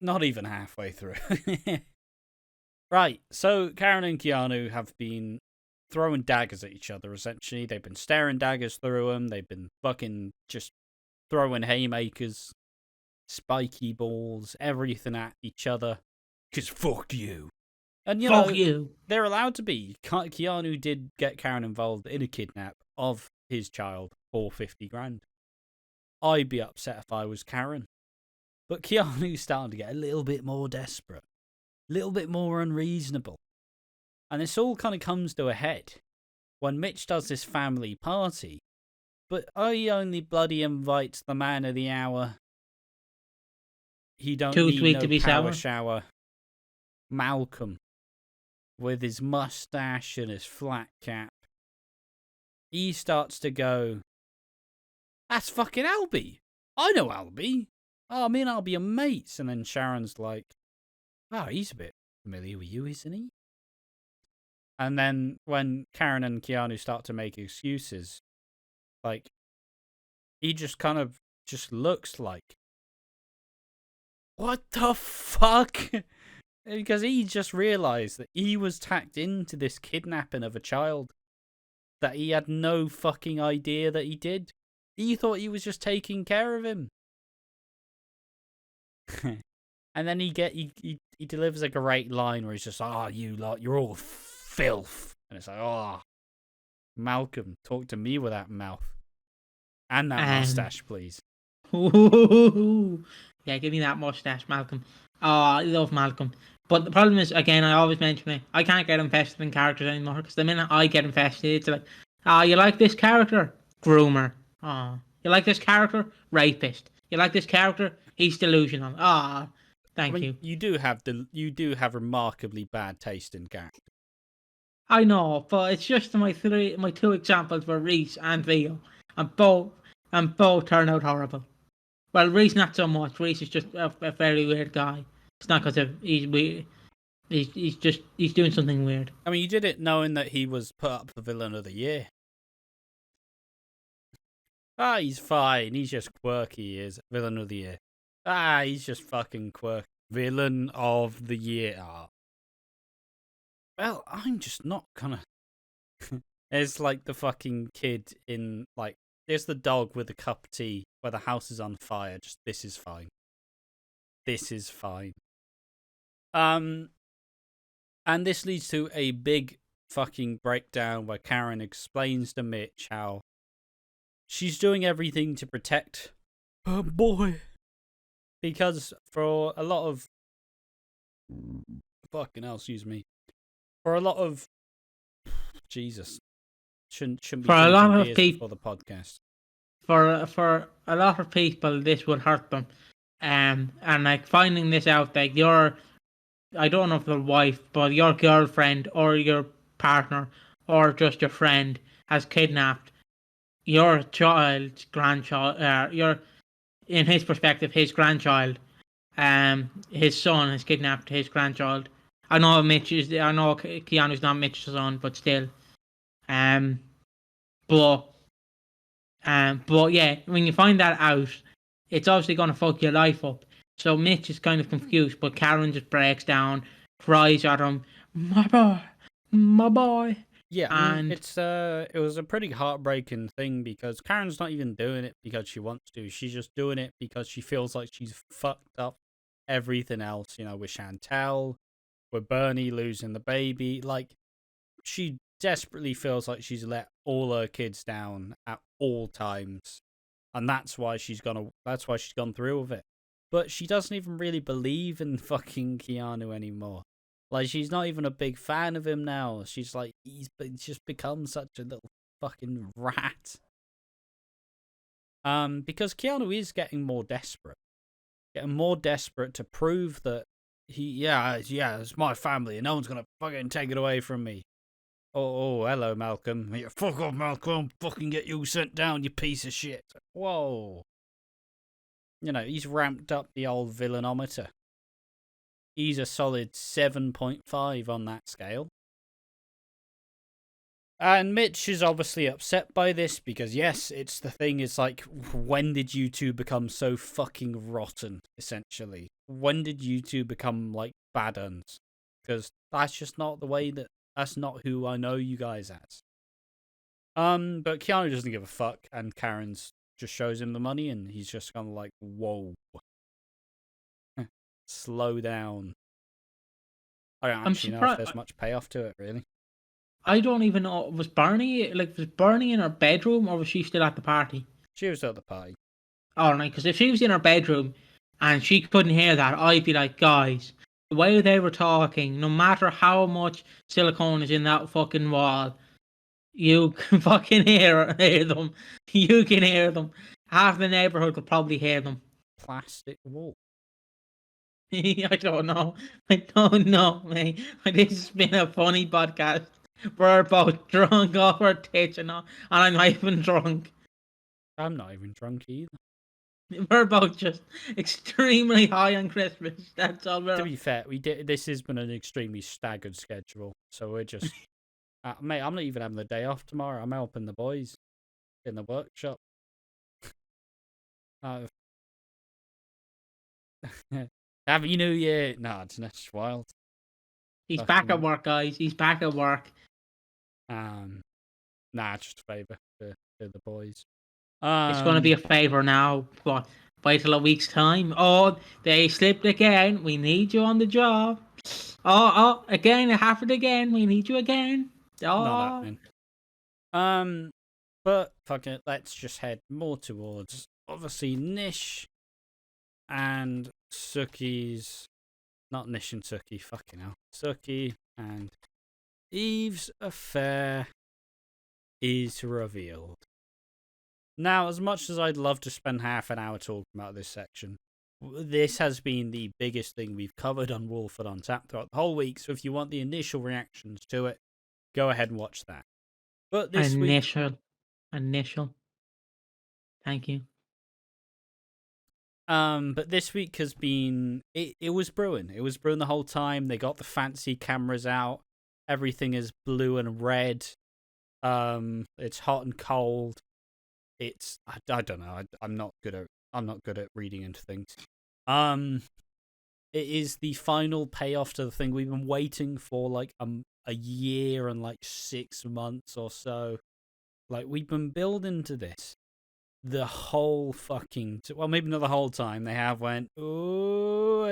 Not even halfway through. Right, so Karen and Keanu have been throwing daggers at each other, essentially. They've been staring daggers through them. They've been fucking just throwing haymakers, spiky balls, everything at each other. Because fuck you. And you, they're allowed to be. Keanu did get Karen involved in a kidnap of his child for 50 grand. I'd be upset if I was Karen. But Keanu's starting to get a little bit more desperate. A little bit more unreasonable. And this all kind of comes to a head when Mitch does this family party, but he only bloody invites the man of the hour. He don't Too need sweet no to be power sour. shower. Malcolm, with his mustache and his flat cap. He starts to go, that's fucking Albie. I know Albie. Oh, me and Albie are mates. And then Sharon's like, oh, he's a bit familiar with you, isn't he? And then when Karen and Keanu start to make excuses, like, he just kind of just looks like, what the fuck? Because he just realised that he was tacked into this kidnapping of a child that he had no fucking idea that he did. He thought he was just taking care of him. And then he delivers a great line where he's just, you lot, you're all filth. And it's like, Malcolm, talk to me with that mouth. And that mustache, please. Yeah, give me that mustache, Malcolm. Oh, I love Malcolm. But the problem is, again, I always mention it, I can't get invested in characters anymore, because the minute I get invested, it's like, you like this character? Groomer. You like this character? Rapist. You like this character? He's delusional. Thank you. You do have remarkably bad taste in character. I know, but it's just my two examples were Reese and Theo, and both turned out horrible. Well, Reese not so much. Reese is just a very weird guy. It's not because he's weird. He's doing something weird. I mean, you did it knowing that he was put up for Villain of the Year. He's fine. He's just quirky. He is Villain of the Year. He's just fucking quirky. Villain of the Year. Well, I'm just not gonna. It's like the fucking kid in, like, there's the dog with a cup of tea where the house is on fire. Just, this is fine. This is fine. And this leads to a big fucking breakdown where Karen explains to Mitch how she's doing everything to protect her boy. Because for a lot of... Fucking hell, excuse me. For a lot of... Jesus. Shouldn't be for a lot of people before the podcast. For a lot of people, this would hurt them. And like finding this out, like I don't know if your wife, but your girlfriend or your partner or just your friend has kidnapped your child's grandchild. In his perspective, his grandchild. His son has kidnapped his grandchild. I know Keanu's not Mitch's son, but still. But yeah, when you find that out, it's obviously going to fuck your life up. So Mitch is kind of confused, but Karen just breaks down, cries at him, my boy. Yeah, and it was a pretty heartbreaking thing because Karen's not even doing it because she wants to. She's just doing it because she feels like she's fucked up everything else, with Chantel, with Bernie losing the baby. Like, she desperately feels like she's let all her kids down at all times, and that's why she's gone through with it. But she doesn't even really believe in fucking Keanu anymore. Like, she's not even a big fan of him now. She's like, he's just become such a little fucking rat. Because Keanu is getting more desperate to prove that it's my family and no one's gonna fucking take it away from me. Oh, hello, Malcolm. Yeah, fuck off, Malcolm. Fucking get you sent down, you piece of shit. Whoa. He's ramped up the old villainometer. He's a solid 7.5 on that scale. And Mitch is obviously upset by this because, yes, it's the thing. It's like, when did you two become so fucking rotten, essentially? When did you two become, like, bad uns? Because that's just not that's not who I know you guys as. But Keanu doesn't give a fuck, and Karen's just shows him the money, and he's just kind of like, whoa. Slow down. I don't actually know if there's much payoff to it, really. I don't even know. Was Bernie in her bedroom, or was she still at the party? She was at the party. Oh, right, because if she was in her bedroom and she couldn't hear that, I'd be like, guys, the way they were talking, no matter how much silicone is in that fucking wall, you can fucking hear them. You can hear them. Half the neighborhood could probably hear them. Plastic wall. I don't know, mate. This has been a funny podcast. We're both drunk off our tits and I'm not even drunk. I'm not even drunk either. We're both just extremely high on Christmas. That's all. To be fair, this has been an extremely staggered schedule, so we're just... mate, I'm not even having the day off tomorrow. I'm helping the boys in the workshop. Happy New Year! No, it's not wild. He's back at work, guys. He's back at work. Just a favour for the boys. It's going to be a favour now. But wait till a week's time. Oh, they slipped again. We need you on the job. Oh, again, it happened again. We need you again. Oh. Not happening. But fuck it. Let's just head more towards obviously Nish and Suki's. Not Nish and Suki. Fucking hell. Suki and Eve's affair is revealed. Now, as much as I'd love to spend half an hour talking about this section, this has been the biggest thing we've covered on Walford on Tap throughout the whole week, so if you want the initial reactions to it, go ahead and watch that. But this Initial. Thank you. But this week has been... It was brewing. It was brewing the whole time. They got the fancy cameras out. Everything is blue and red. It's hot and cold. It's... I don't know. I'm not good at reading into things. It is the final payoff to the thing we've been waiting for like a year and like 6 months or so. Like, we've been building to this the whole fucking... Well, maybe not the whole time. They have went, ooh,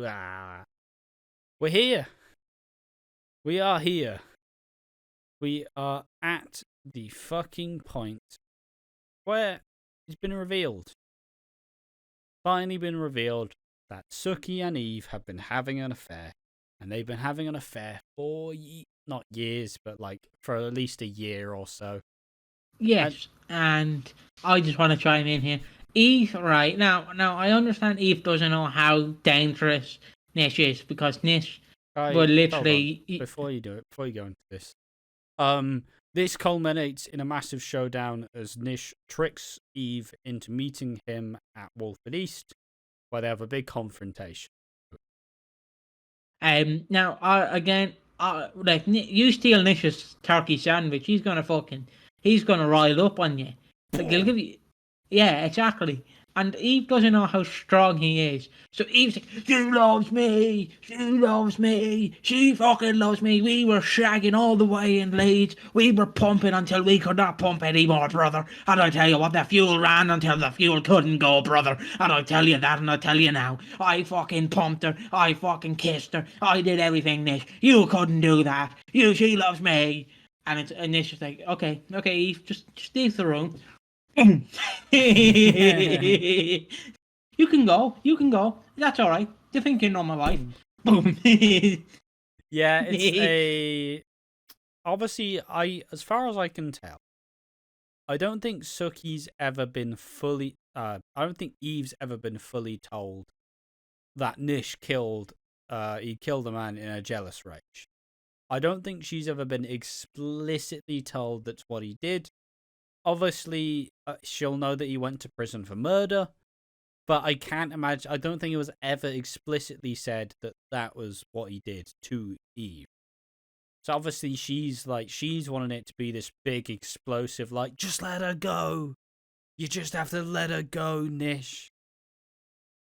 ah. We're here. We are here. We are at the fucking point where it's been revealed. Finally been revealed that Suki and Eve have been having an affair. And they've been having an affair for, not years, but like for at least a year or so. Yes, and I just want to chime in here. Eve, right, now I understand Eve doesn't know how dangerous Nish is, because Nish would literally... Before you go into this, this culminates in a massive showdown as Nish tricks Eve into meeting him at Walford East, where they have a big confrontation. Now, like, you steal Nish's turkey sandwich, he's gonna rile up on you. Like, he'll give you... Yeah, exactly. And Eve doesn't know how strong he is. So Eve's like, she loves me, she fucking loves me. We were shagging all the way in Leeds. We were pumping until we could not pump anymore, brother. And I tell you what, the fuel ran until the fuel couldn't go, brother. And I tell you that, and I tell you now, I fucking pumped her, I fucking kissed her, I did everything, Nish. You couldn't do that. She loves me. And Nish is like, okay, Eve, just leave the room. You can go. That's all right. You think you know my wife? Boom. Yeah, it's obviously, as far as I can tell, I don't think Suki's ever been fully. I don't think Eve's ever been fully told that Nish killed a man in a jealous rage. I don't think she's ever been explicitly told that's what he did. Obviously, she'll know that he went to prison for murder, but I can't imagine... I don't think it was ever explicitly said that that was what he did to Eve. So obviously, she's wanting it to be this big, explosive, like, just let her go. You just have to let her go, Nish.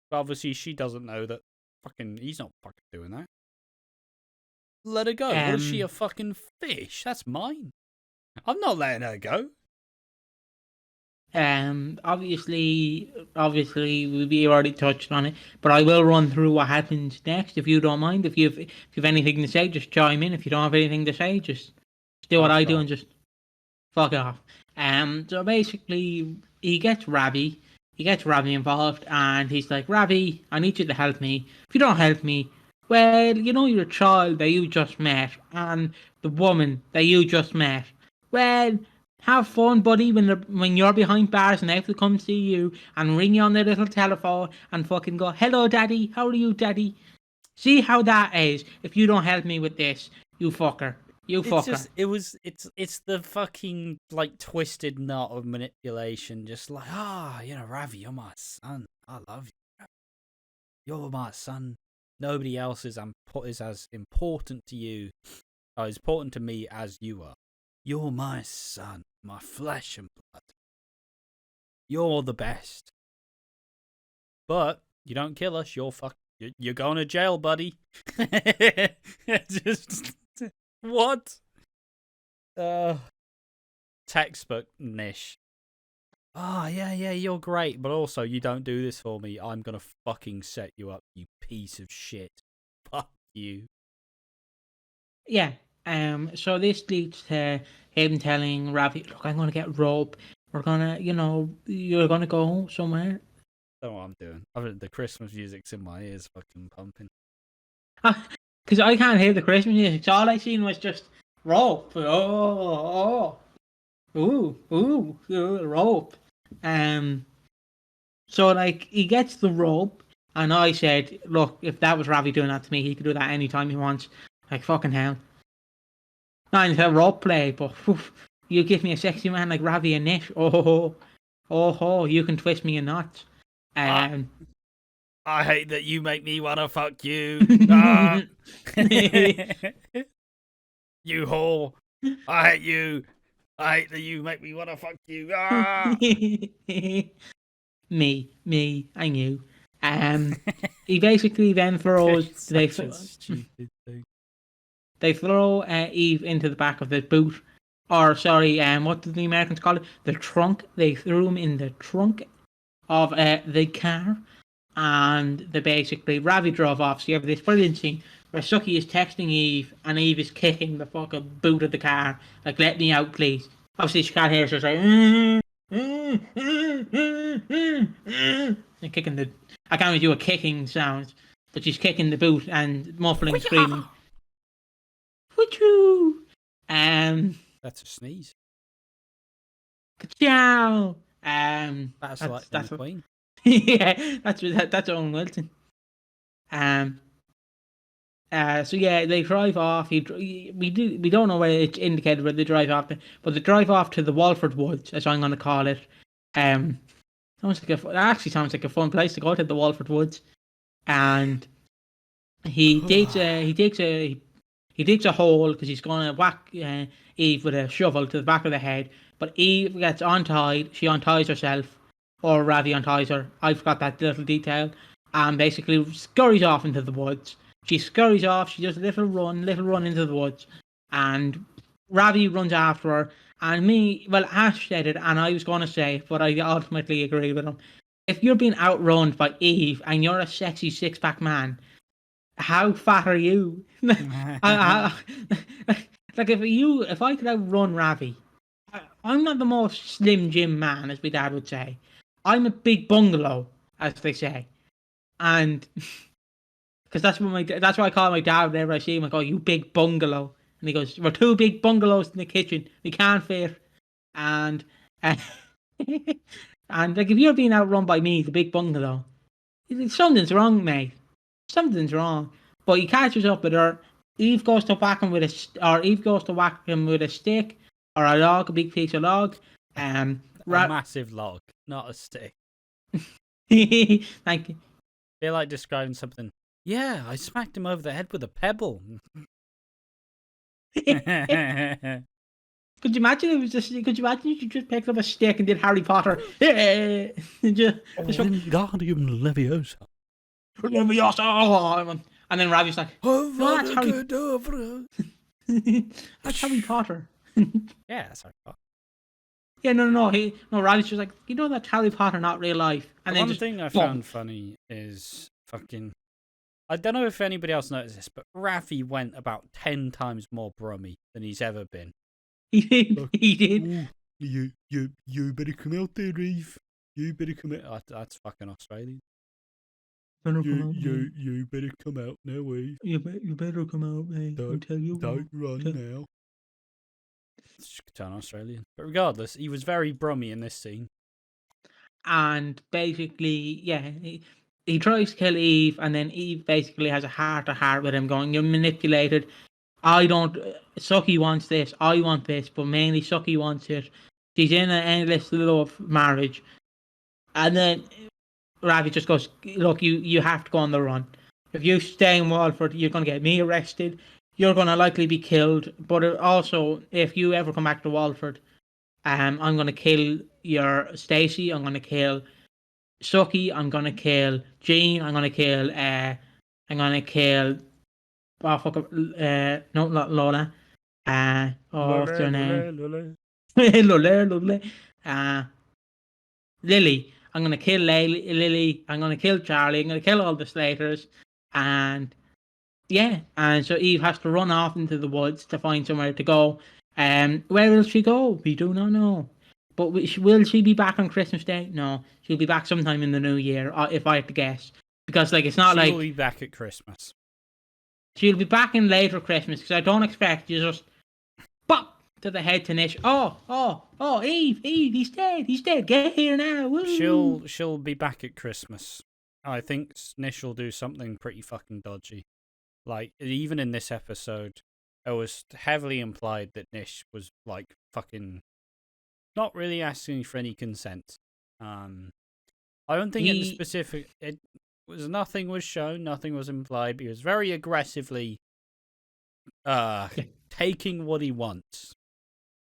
But obviously, she doesn't know that he's not fucking doing that. Let her go. What is she, a fucking fish? That's mine. I'm not letting her go. Obviously we already touched on it, but I will run through what happens next, if you don't mind. If you've anything to say, just chime in. If you don't have anything to say, just do what I do and just fuck off. So basically, he gets Ravi involved, and he's like, Ravi, I need you to help me. If you don't help me, well, you know your child that you just met, and the woman that you just met, well, have fun, buddy, when you're behind bars and Ethel comes to you and ring you on their little telephone and fucking go, hello, daddy, how are you, daddy? See how that is. If you don't help me with this, you fucker. It's the fucking, like, twisted knot of manipulation. Just like, Ravi, you're my son. I love you. You're my son. Nobody else is as important to you, or as important to me as you are. You're my son, my flesh and blood. You're the best. But you don't kill us, you're going to jail, buddy. Just what? Textbook Nish. Yeah, you're great, but also you don't do this for me. I'm gonna fucking set you up, you piece of shit. Fuck you. Yeah. So this leads to him telling Ravi, look, I'm going to get rope. We're going to, you're going to go somewhere. That's what I'm doing. The Christmas music's in my ears fucking pumping. Because I can't hear the Christmas music. So all I seen was just rope. Ooh, rope. So, like, he gets the rope, and I said, look, if that was Ravi doing that to me, he could do that anytime he wants. Like, fucking hell. Not into role play, but you give me a sexy man like Ravi and Nish. You can twist me in knots. I hate that you make me wanna fuck you. You whore. I hate you. I hate that you make me wanna fuck you. Me, I knew. He basically then throws. They throw Eve into the back of the boot, or sorry, what do the Americans call it? The trunk. They threw him in the trunk of the car, and they basically Ravi drove off. So you have this brilliant scene where Suki is texting Eve, and Eve is kicking the fucking boot of the car, like, "Let me out, please." Obviously, she can't hear, so she's like, and kicking the. I can't really do a kicking sound, but she's kicking the boot and muffling, screaming. Wachoo! That's a sneeze. Ciao! That's like the Queen. Yeah, that's Owen Wilson. So yeah, they drive off. We don't know where it's indicated where they drive off, but they drive off to the Walford Woods, as I'm going to call it. It actually sounds like a fun place to go to, the Walford Woods. And he digs a hole because he's going to whack Eve with a shovel to the back of the head. But Eve gets untied. She unties herself, or Ravi unties her. I forgot that little detail. And basically scurries off into the woods. She scurries off. She does a little run into the woods. And Ravi runs after her. And Ash said it, and I was going to say it, but I ultimately agree with him. If you're being outrun by Eve and you're a sexy six-pack man, how fat are you? Like, if I could outrun Ravi, I'm not the most slim Jim man, as my dad would say. I'm a big bungalow, as they say. And because that's what I call my dad whenever I see him. I go, "You big bungalow," and he goes, "We're two big bungalows in the kitchen. We can't fit." And and like, if you're being outrun by me, the big bungalow, something's wrong, mate. Something's wrong. But he catches up with her. Eve goes to whack him with a stick or a log, a big piece of log. A massive log, not a stick. Thank you. They're like describing something. Yeah, I smacked him over the head with a pebble. Could you imagine if you just picked up a stick and did Harry Potter? Wingardium Leviosa. And then Ravi's like, "No, that's Harry Potter." Yeah, that's Harry Potter. Yeah, no. Ravi's just like, that's Harry Potter, not real life. And the then one thing I found funny is fucking. I don't know if anybody else noticed this, but Ravi went about 10 times more brummy than he's ever been. He did. You better come out there, Eve. You better come out. That's fucking Australian. You better come out now, Eve. You better come out, mate. Don't run now. It's turn Australian. But regardless, he was very brummy in this scene. And basically, yeah, he tries to kill Eve, and then Eve basically has a heart-to-heart with him, going, "You're manipulated. Suki wants this, I want this, but mainly Suki wants it. She's in an endless love marriage." And then Ravi just goes, "Look, you have to go on the run. If you stay in Walford, you're going to get me arrested. You're going to likely be killed. But also, if you ever come back to Walford, I'm going to kill your Stacey. I'm going to kill Suki. I'm going to kill Jean. I'm going to kill. Oh fuck! No, not Lola. What's her name? Lola. Lily. I'm going to kill Lily. I'm going to kill Charlie. I'm going to kill all the Slaters." And yeah, and so Eve has to run off into the woods to find somewhere to go. Where will she go? We do not know. But will she be back on Christmas Day? No, she'll be back sometime in the new year, if I had to guess. Because it's not she'll be back at Christmas. She'll be back in later Christmas, because I don't expect you just bop to the head to Nish. Oh, Eve, he's dead. Get here now. Woo. She'll be back at Christmas. I think Nish will do something pretty fucking dodgy. Like, even in this episode, it was heavily implied that Nish was like fucking not really asking for any consent. I don't think in the specific nothing was shown, nothing was implied. He was very aggressively taking what he wants.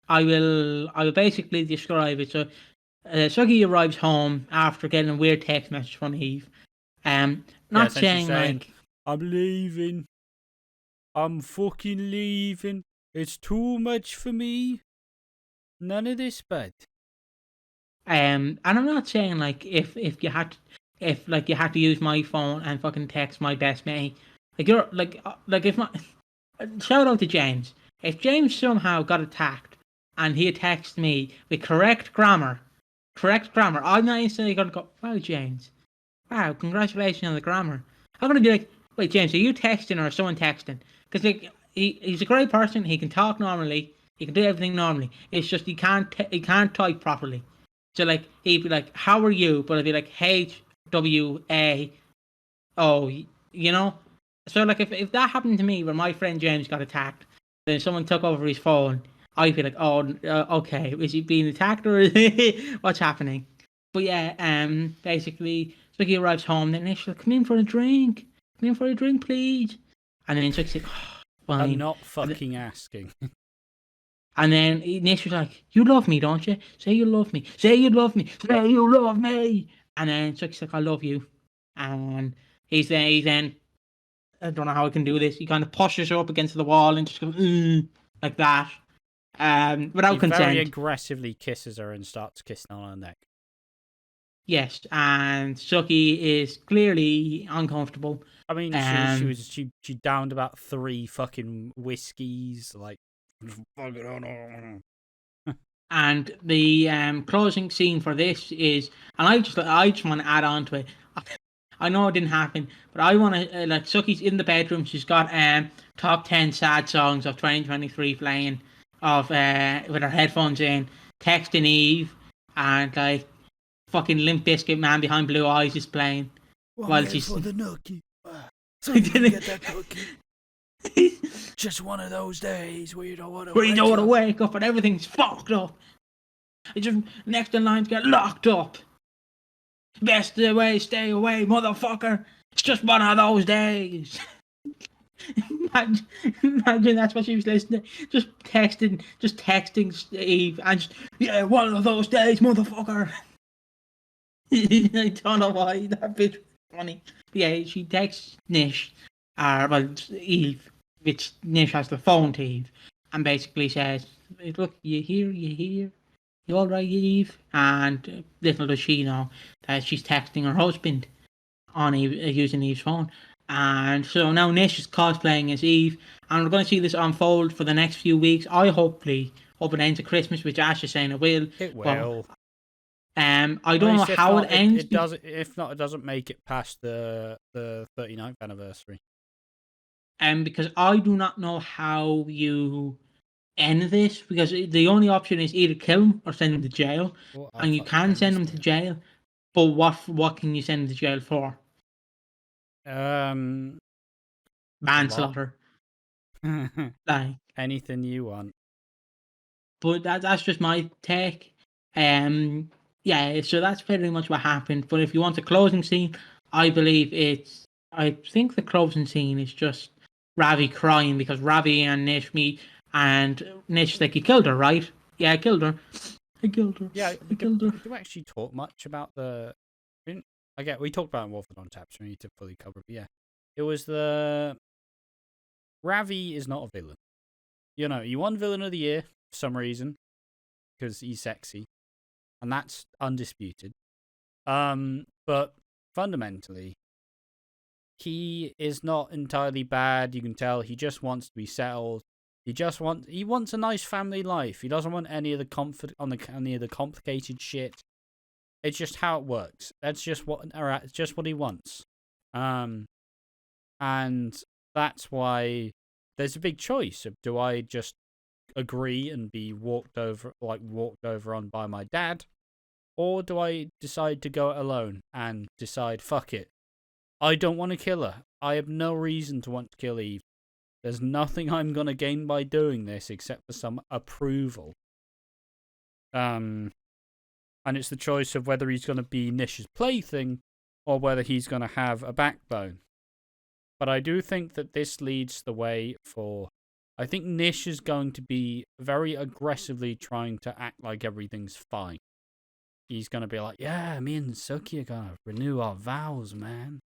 I will basically describe it. So Suki arrives home after getting a weird text message from Eve. Not saying like, I'm leaving. I'm fucking leaving. It's too much for me. None of this bad. And I'm not saying like if you had to use my phone and fucking text my best mate, like you're like if my shout out to James. If James somehow got attacked and he texted me with correct grammar, I'm not instantly gonna go, wow, James, wow, congratulations on the grammar. I'm gonna be like, wait, James, are you texting or is someone texting? Because like he's a great person. He can talk normally. He can do everything normally. It's just he can't type properly. So like he'd be like, "How are you?" But it'd be like HWAO, you know. So like if that happened to me, where my friend James got attacked, then someone took over his phone, I'd be like, "Oh, okay, is he being attacked or what's happening?" But yeah, basically, Suki arrives home, then she's like, "Come in for a drink, please." And then Suki's like, oh, "Fine." I'm not fucking asking. And then Nish was like, "You love me, don't you? Say you love me. Say you love me. Say you love me." And then Chucky's like, "I love you." And he's then I don't know how I can do this. He kind of pushes her up against the wall and just goes, like that. Without consent. Very aggressively kisses her and starts kissing on her neck. Yes, and Suki is clearly uncomfortable. I mean, she downed about 3 fucking whiskeys, like. And the closing scene for this is, and I just want to add on to it. I know it didn't happen, but I want to like Suki's in the bedroom. She's got top 10 sad songs of 2023 playing with her headphones in, texting Eve, and like fucking Limp Bizkit Man Behind Blue Eyes is playing while she's for the nookie. So you can get that cookie. Just one of those days where you don't want to wake up and everything's fucked up. It's just next in line to get locked up. Best way, stay away, motherfucker. It's just one of those days. Imagine that's what she was listening to. Just texting Eve and just, yeah, one of those days, motherfucker. I don't know why that bitch was funny. But yeah, she texts Nish, Eve, which Nish has the phone to Eve, and basically says, "Look, you hear? You all right, Eve?" And little does she know that she's texting her husband on Eve, using Eve's phone. And so now Nish is cosplaying as Eve, and we're going to see this unfold for the next few weeks. I hope it ends at Christmas, which Ash is saying it will. It will. I don't know how it ends. It does. If not, it doesn't make it past the 39th anniversary. Because I do not know how you end this, because the only option is either kill him or send him to jail. Well, and you can send him to jail, but what can you send him to jail for? Manslaughter. Like anything you want. But that's just my take. Yeah, so that's pretty much what happened. But if you want a closing scene, I think the closing scene is just Ravi crying because Ravi and Nish meet, and Nish like, "You killed her, right?" "Yeah, I killed her." Yeah, we don't actually talk much about the. We talked about Walford on Tap, so we need to fully cover it. But yeah, it was the. Ravi is not a villain. You know, he won Villain of the Year for some reason because he's sexy, and that's undisputed. But fundamentally, he is not entirely bad. You can tell he just wants to be settled. He wants a nice family life. He doesn't want any of the complicated shit. It's just how it works. That's just what he wants. And that's why there's a big choice of, do I just agree and be walked over on by my dad, or do I decide to go it alone and decide, fuck it, I don't want to kill her. I have no reason to want to kill Eve. There's nothing I'm going to gain by doing this except for some approval. And it's the choice of whether he's going to be Nish's plaything or whether he's going to have a backbone. But I do think that this leads the way for... I think Nish is going to be very aggressively trying to act like everything's fine. he's going to be like, yeah, me and Suki are going to renew our vows, man.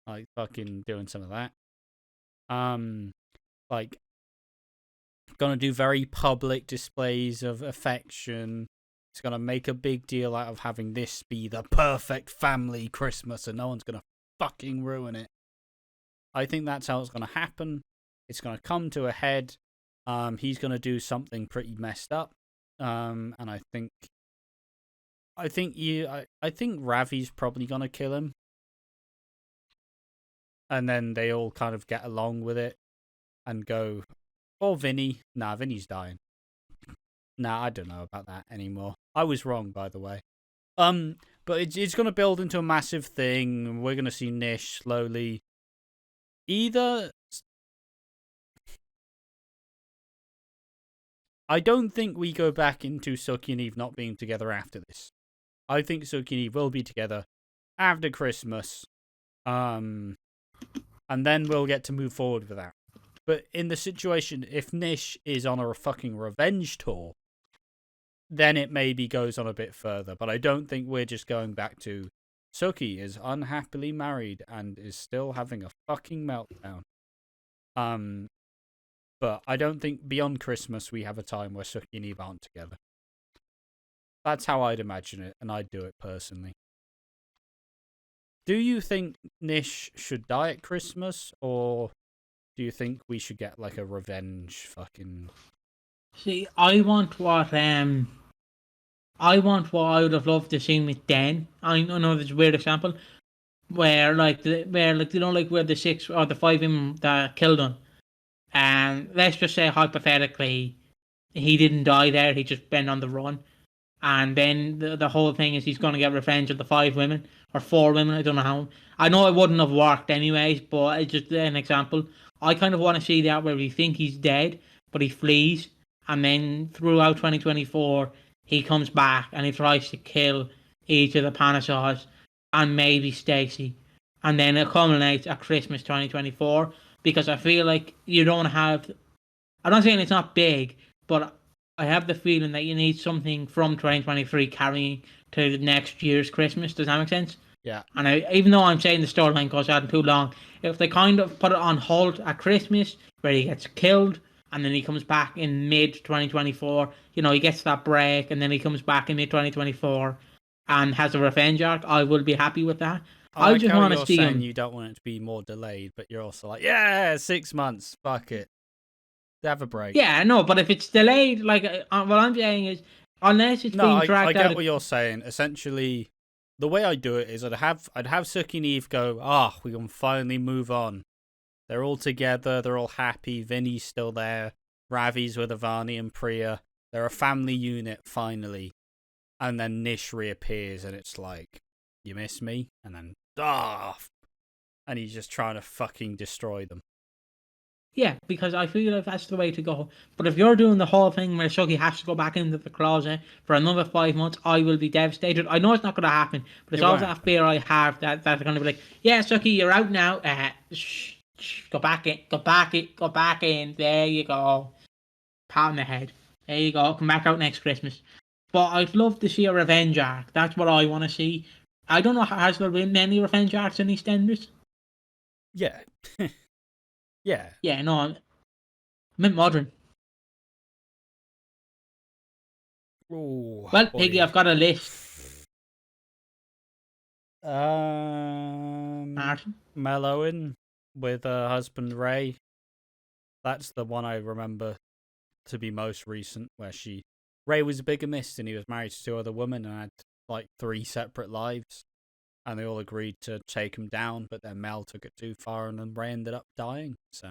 Like, fucking doing some of that. Like, going to do very public displays of affection. He's going to make a big deal out of having this be the perfect family Christmas, and no one's going to fucking ruin it. I think that's how it's going to happen. It's going to come to a head. He's going to do something pretty messed up. And I think Ravi's probably going to kill him. And then they all kind of get along with it and go, or Vinny. Nah, Vinny's dying. Nah, I don't know about that anymore. I was wrong, by the way. But it's going to build into a massive thing. We're going to see Nish slowly either... I don't think we go back into Suki and Eve not being together after this. I think Suki and Eve will be together after Christmas. And then we'll get to move forward with that. But in the situation, if Nish is on a fucking revenge tour, then it maybe goes on a bit further. But I don't think we're just going back to Suki is unhappily married and is still having a fucking meltdown. But I don't think beyond Christmas we have a time where Suki and Eve aren't together. That's how I'd imagine it, and I'd do it personally. Do you think Nish should die at Christmas, or do you think we should get like a revenge fucking... See, I want what I would have loved to see with Den. I know this is a weird example, where where the 6 or the 5 women that killed him. Let's just say hypothetically, he didn't die there. He just been on the run, and then the whole thing is he's going to get revenge of the 5 women or 4 women. I don't know how. I know it wouldn't have worked anyways, but it's just an example. I kind of want to see that where we think he's dead, but he flees, and then throughout 2024 he comes back and he tries to kill each of the Panasaurs and maybe Stacey, and then it culminates at Christmas 2024. Because I feel like you don't have... I'm not saying it's not big, but I have the feeling that you need something from 2023 carrying to the next year's Christmas. Does that make sense? Yeah. And even though I'm saying the storyline goes on too long, if they kind of put it on hold at Christmas, where he gets killed, and then he comes back in mid-2024, he gets that break, and then he comes back in mid-2024 and has a revenge arc, I will be happy with that. I just want to see him. You don't want it to be more delayed, but you're also like, yeah, 6 months, fuck it, have a break. Yeah, no, but if it's delayed, like what I'm saying is, unless it's being dragged out. I get what you're saying. Essentially, the way I do it is I'd have Suki and Eve go, we can finally move on. They're all together, they're all happy. Vinny's still there. Ravi's with Ivani and Priya. They're a family unit finally, and then Nish reappears, and it's like, you miss me, and then and he's just trying to fucking destroy them. Yeah, because I feel like that's the way to go. But if you're doing the whole thing where Suki has to go back into the closet for another 5 months, I will be devastated. I know it's not going to happen, but it's always that fear I have that they're going to be like, yeah, Suki, you're out now. Go back in. There you go. Pat on the head. There you go. Come back out next Christmas. But I'd love to see a revenge arc. That's what I want to see. I don't know, has there been many revenge arcs in EastEnders? Yeah. Yeah. Yeah, no, I meant modern. Oh, well, boy. Piggy, I've got a list. Martin? Mel Owen with her husband Ray. That's the one I remember to be most recent, where Ray was a bigamist and he was married to 2 other women and had like 3 separate lives, and they all agreed to take him down, but then Mel took it too far and then Ray ended up dying. So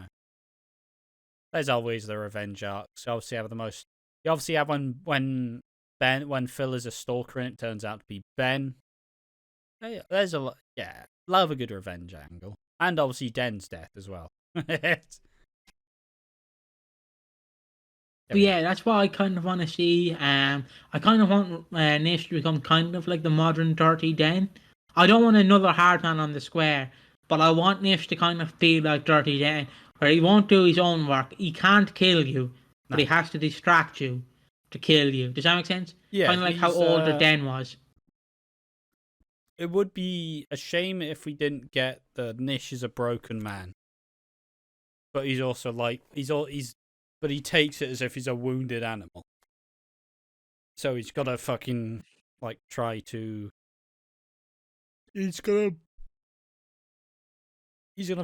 there's always the revenge arcs. You obviously have when Phil is a stalker and it turns out to be Ben. There's a lot. Yeah, love a good revenge angle, and obviously Den's death as well. But yeah, that's what I kind of want to see. I kind of want Nish to become kind of like the modern Dirty Den. I don't want another hard man on the square, but I want Nish to kind of feel like Dirty Den, where he won't do his own work. He can't kill you, but he has to distract you to kill you. Does that make sense? Yeah. Kind of like how older Den was. it would be a shame if we didn't get the Nish is a broken man. But he's also like, but he takes it as if he's a wounded animal. So he's got to fucking, like, try to... He's gonna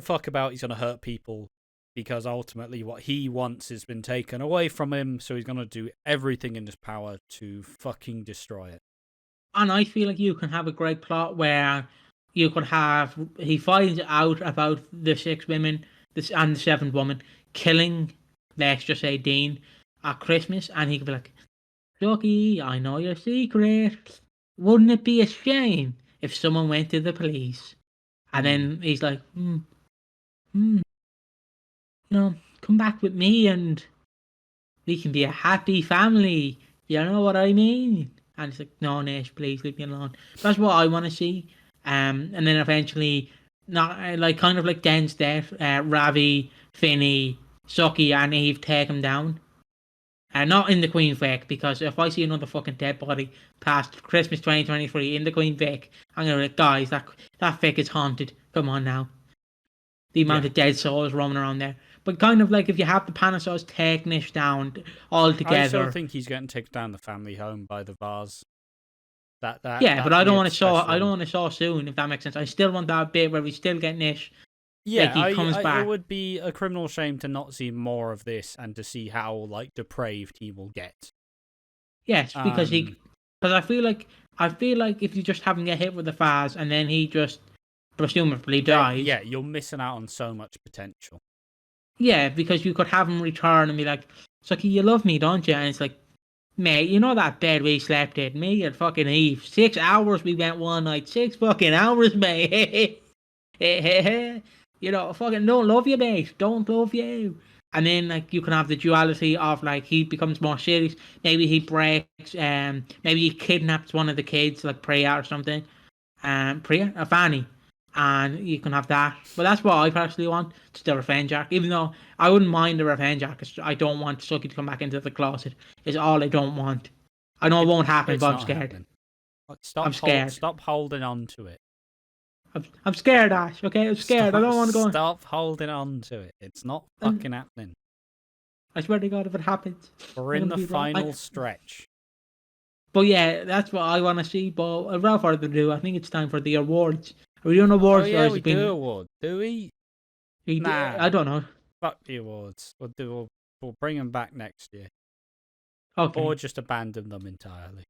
fuck about, he's gonna hurt people, because ultimately what he wants has been taken away from him, so he's gonna do everything in his power to fucking destroy it. And I feel like you can have a great plot where you could have, he finds out about the 6 women and the 7th woman killing, let's just say, Dean at Christmas, and he could be like, Lucky, I know your secret. Wouldn't it be a shame if someone went to the police? And then he's like, come back with me and we can be a happy family. You know what I mean? And it's like, no, Nish, please leave me alone. That's what I want to see. And then eventually, not like kind of like Den's death, Ravi, Finney, Suki, and Eve take him down. Not in the Queen Vic, because if I see another fucking dead body past Christmas 2023 in the Queen Vic, I'm gonna be like, guys, that Vic is haunted. Come on now. The amount of dead souls roaming around there. But kind of like if you have the Panasos take Nish down all together. I still think he's getting taken down the family home by the vase. But I don't want to show soon, if that makes sense. I still want that bit where we still get Nish. Yeah, like he comes back. It would be a criminal shame to not see more of this and to see how like depraved he will get. Yes, because I feel like if you just have him get hit with the vase and then he just presumably dies. Yeah, you're missing out on so much potential. Yeah, because you could have him return and be like, Suki, you love me, don't you? And it's like, mate, you know that bed we slept in, me and fucking Eve. 6 hours we went one night. 6 fucking hours, mate. You know, fucking don't love you, mate. Don't love you. And then, like, you can have the duality of, like, he becomes more serious. Maybe he breaks, maybe he kidnaps one of the kids, like Priya or something. Priya? Fanny. And you can have that. But that's what I personally want. It's the revenge arc. Even though I wouldn't mind the revenge arc, because I don't want Suki to come back into the closet. Is all I don't want. I know it won't happen, but I'm scared. I'm scared. Stop holding on to it. I'm scared, Ash, okay? I'm scared. I don't want to go. Stop holding on to it. It's not fucking happening. I swear to God, if it happens. We're in the final stretch. But yeah, that's what I want to see. But without further ado, I think it's time for the awards. Are we doing awards? Oh, yeah, we do awards. Do we? Nah. I don't know. Fuck the awards. We'll bring them back next year. Okay. Or just abandon them entirely.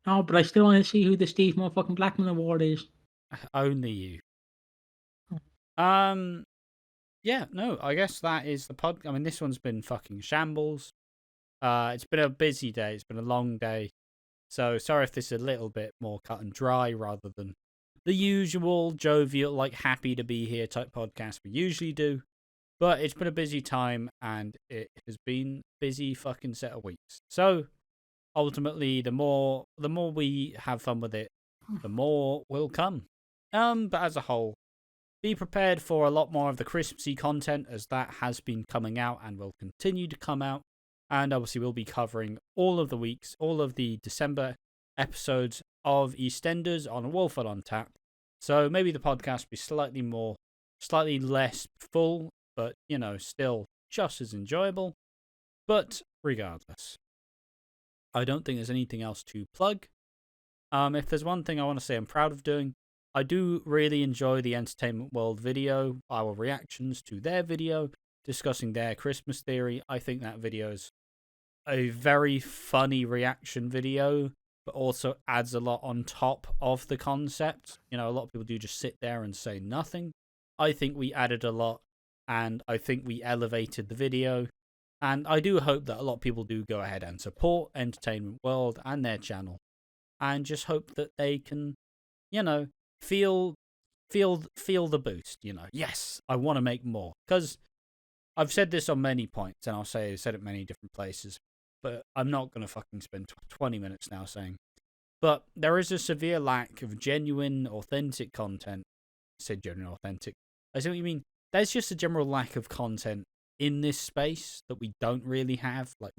No, but I still want to see who the Steve motherfucking Blackman Award is. Only you. Yeah, no, I guess that is the pod. I mean, this one's been fucking shambles. It's been a busy day. It's been a long day. So sorry if this is a little bit more cut and dry rather than the usual jovial, like happy to be here type podcast we usually do. But it's been a busy time and it has been busy fucking set of weeks. So ultimately, the more we have fun with it, the more will come. But as a whole, be prepared for a lot more of the Christmassy content as that has been coming out and will continue to come out. And obviously we'll be covering all of the December episodes of EastEnders on Walford on Tap. So maybe the podcast will be slightly less full, but, you know, still just as enjoyable. But regardless, I don't think there's anything else to plug. If there's one thing I want to say I'm proud of doing, I do really enjoy the Entertainment World video, our reactions to their video, discussing their Christmas theory. I think that video is a very funny reaction video, but also adds a lot on top of the concept. You know, a lot of people do just sit there and say nothing. I think we added a lot, and I think we elevated the video. And I do hope that a lot of people do go ahead and support Entertainment World and their channel. And just hope that they can, you know, feel the boost, you know. Yes, I want to make more. Because I've said this on many points, and I've said it many different places, but I'm not going to fucking spend 20 minutes now saying. But there is a severe lack of genuine, authentic content. I said genuine, authentic. I see what you mean. There's just a general lack of content in this space that we don't really have. Like,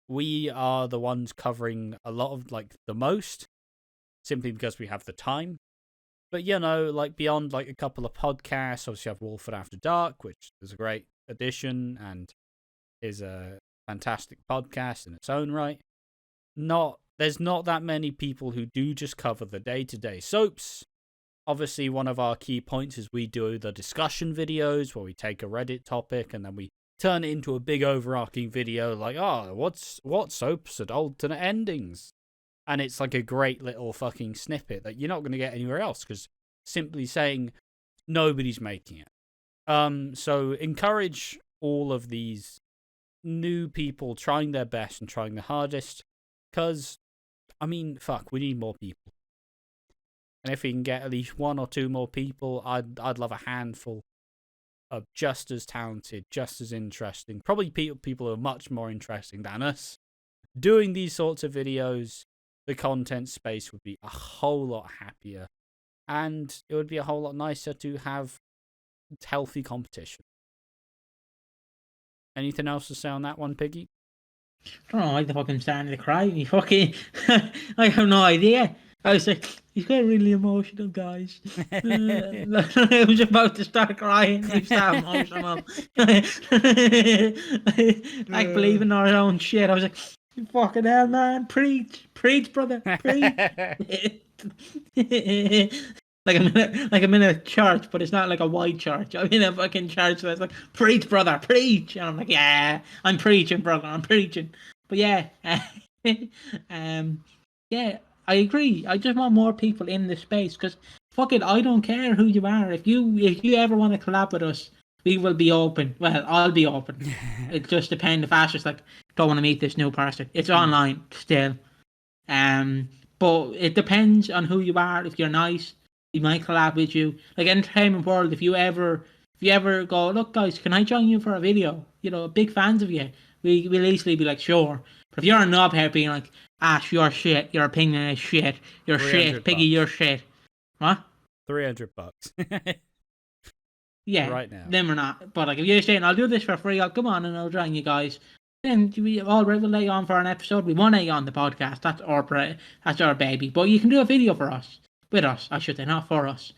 we are the ones covering a lot of, like, the most. simply because we have the time. But, you know, like beyond like a couple of podcasts, obviously you have Walford After Dark, which is a great addition and is a fantastic podcast in its own right. There's not that many people who do just cover the day-to-day soaps. Obviously, one of our key points is we do the discussion videos where we take a Reddit topic and then we turn it into a big overarching video like, what soaps had alternate endings? And it's like a great little fucking snippet that you're not going to get anywhere else because simply saying nobody's making it. So encourage all of these new people trying their best and trying their hardest because, I mean, fuck, we need more people. And if we can get at least one or two more people, I'd love a handful of just as talented, just as interesting, probably people who are much more interesting than us, doing these sorts of videos. The content space would be a whole lot happier, and it would be a whole lot nicer to have healthy competition. Anything else to say on that one, Piggy? I don't know why the fucking starting to cry. You fucking, I have no idea. I was like, he's got really emotional, guys. I was about to start crying. He's that emotional. Like believing our own shit. I was like, fucking hell, man. Preach, brother. Preach. Like I'm in a church, but it's not like a white church. I'm in a fucking church that's like, preach, brother, preach. And I'm like, yeah, I'm preaching, brother, I'm preaching. But yeah, yeah, I agree. I just want more people in the space because fuck it, I don't care who you are. If you ever want to collab with us, we will be open. Well, I'll be open. It just depends if Asher's like, don't want to meet this new person. It's online still. But it depends on who you are. If you're nice, we might collab with you. Like Entertainment World, if you ever go, look guys, can I join you for a video? You know, big fans of you. We'll easily be like, sure. But if you're a knobhead being like, Ash, you're shit, your opinion is shit, you're shit, Piggy, you're shit. What? $300. Yeah, right now. Then we're not. But like, if you're saying, I'll do this for free, I'll come on and I'll join you guys. Then we all right, we'll lay on for an episode. We want to lay on the podcast. That's our baby. But you can do a video for us. With us, I should say, not for us.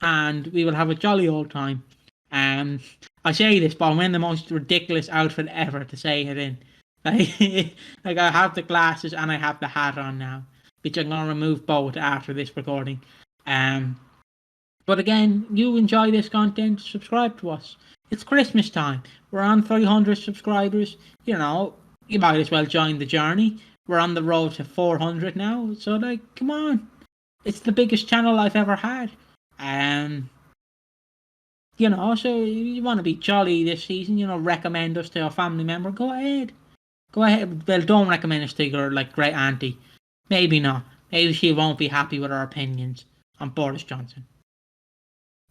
And we will have a jolly old time. I say this, but I'm wearing the most ridiculous outfit ever to say it in. Like I have the glasses and I have the hat on now, which I'm gonna remove both after this recording. But again, you enjoy this content, subscribe to us. It's Christmas time. We're on 300 subscribers. You know, you might as well join the journey. We're on the road to 400 now. So like, come on. It's the biggest channel I've ever had. You know, so you want to be jolly this season, you know, recommend us to a family member, go ahead. Well, don't recommend us to your, like, great auntie. Maybe not. Maybe she won't be happy with our opinions on Boris Johnson.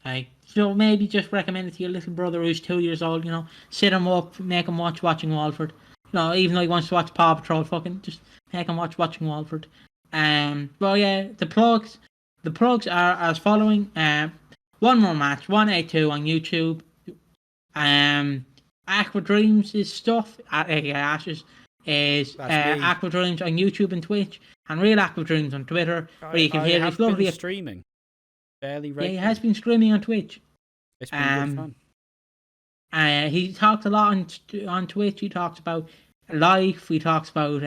Like, so maybe just recommend it to your little brother who's 2 years old, you know. Sit him up, make him watch Watching Walford. You know, even though he wants to watch Paw Patrol, fucking just make him watch Watching Walford. Well, yeah, the plugs are as following. One More Match, 182 on YouTube. AquaDreams' stuff at Ashes is AquaDreams on YouTube and Twitch, and Real AquaDreams on Twitter, where you can hear his lovely streaming. Fairly regular. Yeah, he has been streaming on Twitch. It's been good fun. He talks a lot on Twitch. He talks about life. He talks about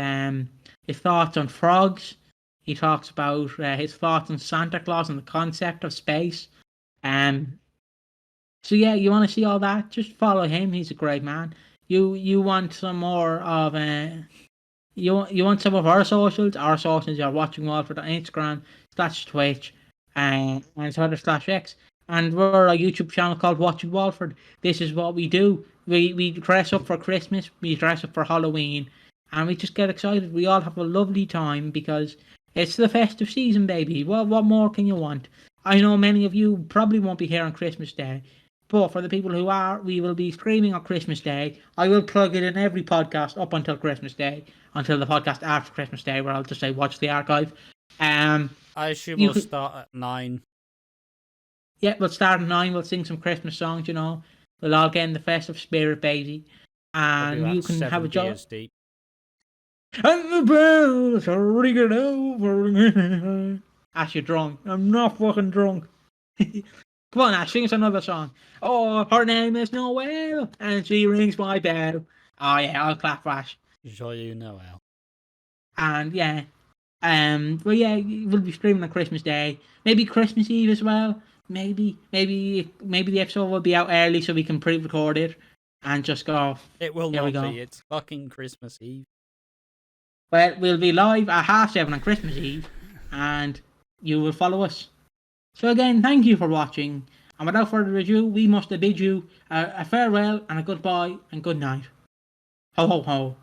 his thoughts on frogs. He talks about his thoughts on Santa Claus and the concept of space. So yeah, you want to see all that? Just follow him. He's a great man. You want some more of you want some of our socials? Our socials are Watching Walford on Instagram /Twitch and /X. And we're a YouTube channel called Watching Walford. This is what we do. We dress up for Christmas. We dress up for Halloween, and we just get excited. We all have a lovely time because it's the festive season, baby. What more can you want? I know many of you probably won't be here on Christmas Day, but for the people who are, we will be streaming on Christmas Day. I will plug it in every podcast up until Christmas Day, until the podcast after Christmas Day, where I'll just say watch the archive. I assume we'll start at 9. Yeah, we'll start at 9. We'll sing some Christmas songs, you know. We'll all get in the festive spirit, baby. And you can have a job. And the bells are ringing over me. Ash, you're drunk. I'm not fucking drunk. Come on, Ash, sing us another song. Oh, her name is Noel, and she rings my bell. Oh yeah, I'll clap for Ash. Sure you know, Al. And yeah, well yeah, we'll be streaming on Christmas Day, maybe Christmas Eve as well. Maybe the episode will be out early so we can pre-record it and just go. It will not be. It's fucking Christmas Eve. Well, we'll be live at 7:30 on Christmas Eve, and you will follow us. So again, thank you for watching, and without further ado, we must bid you a farewell and a goodbye and good night. Ho ho ho.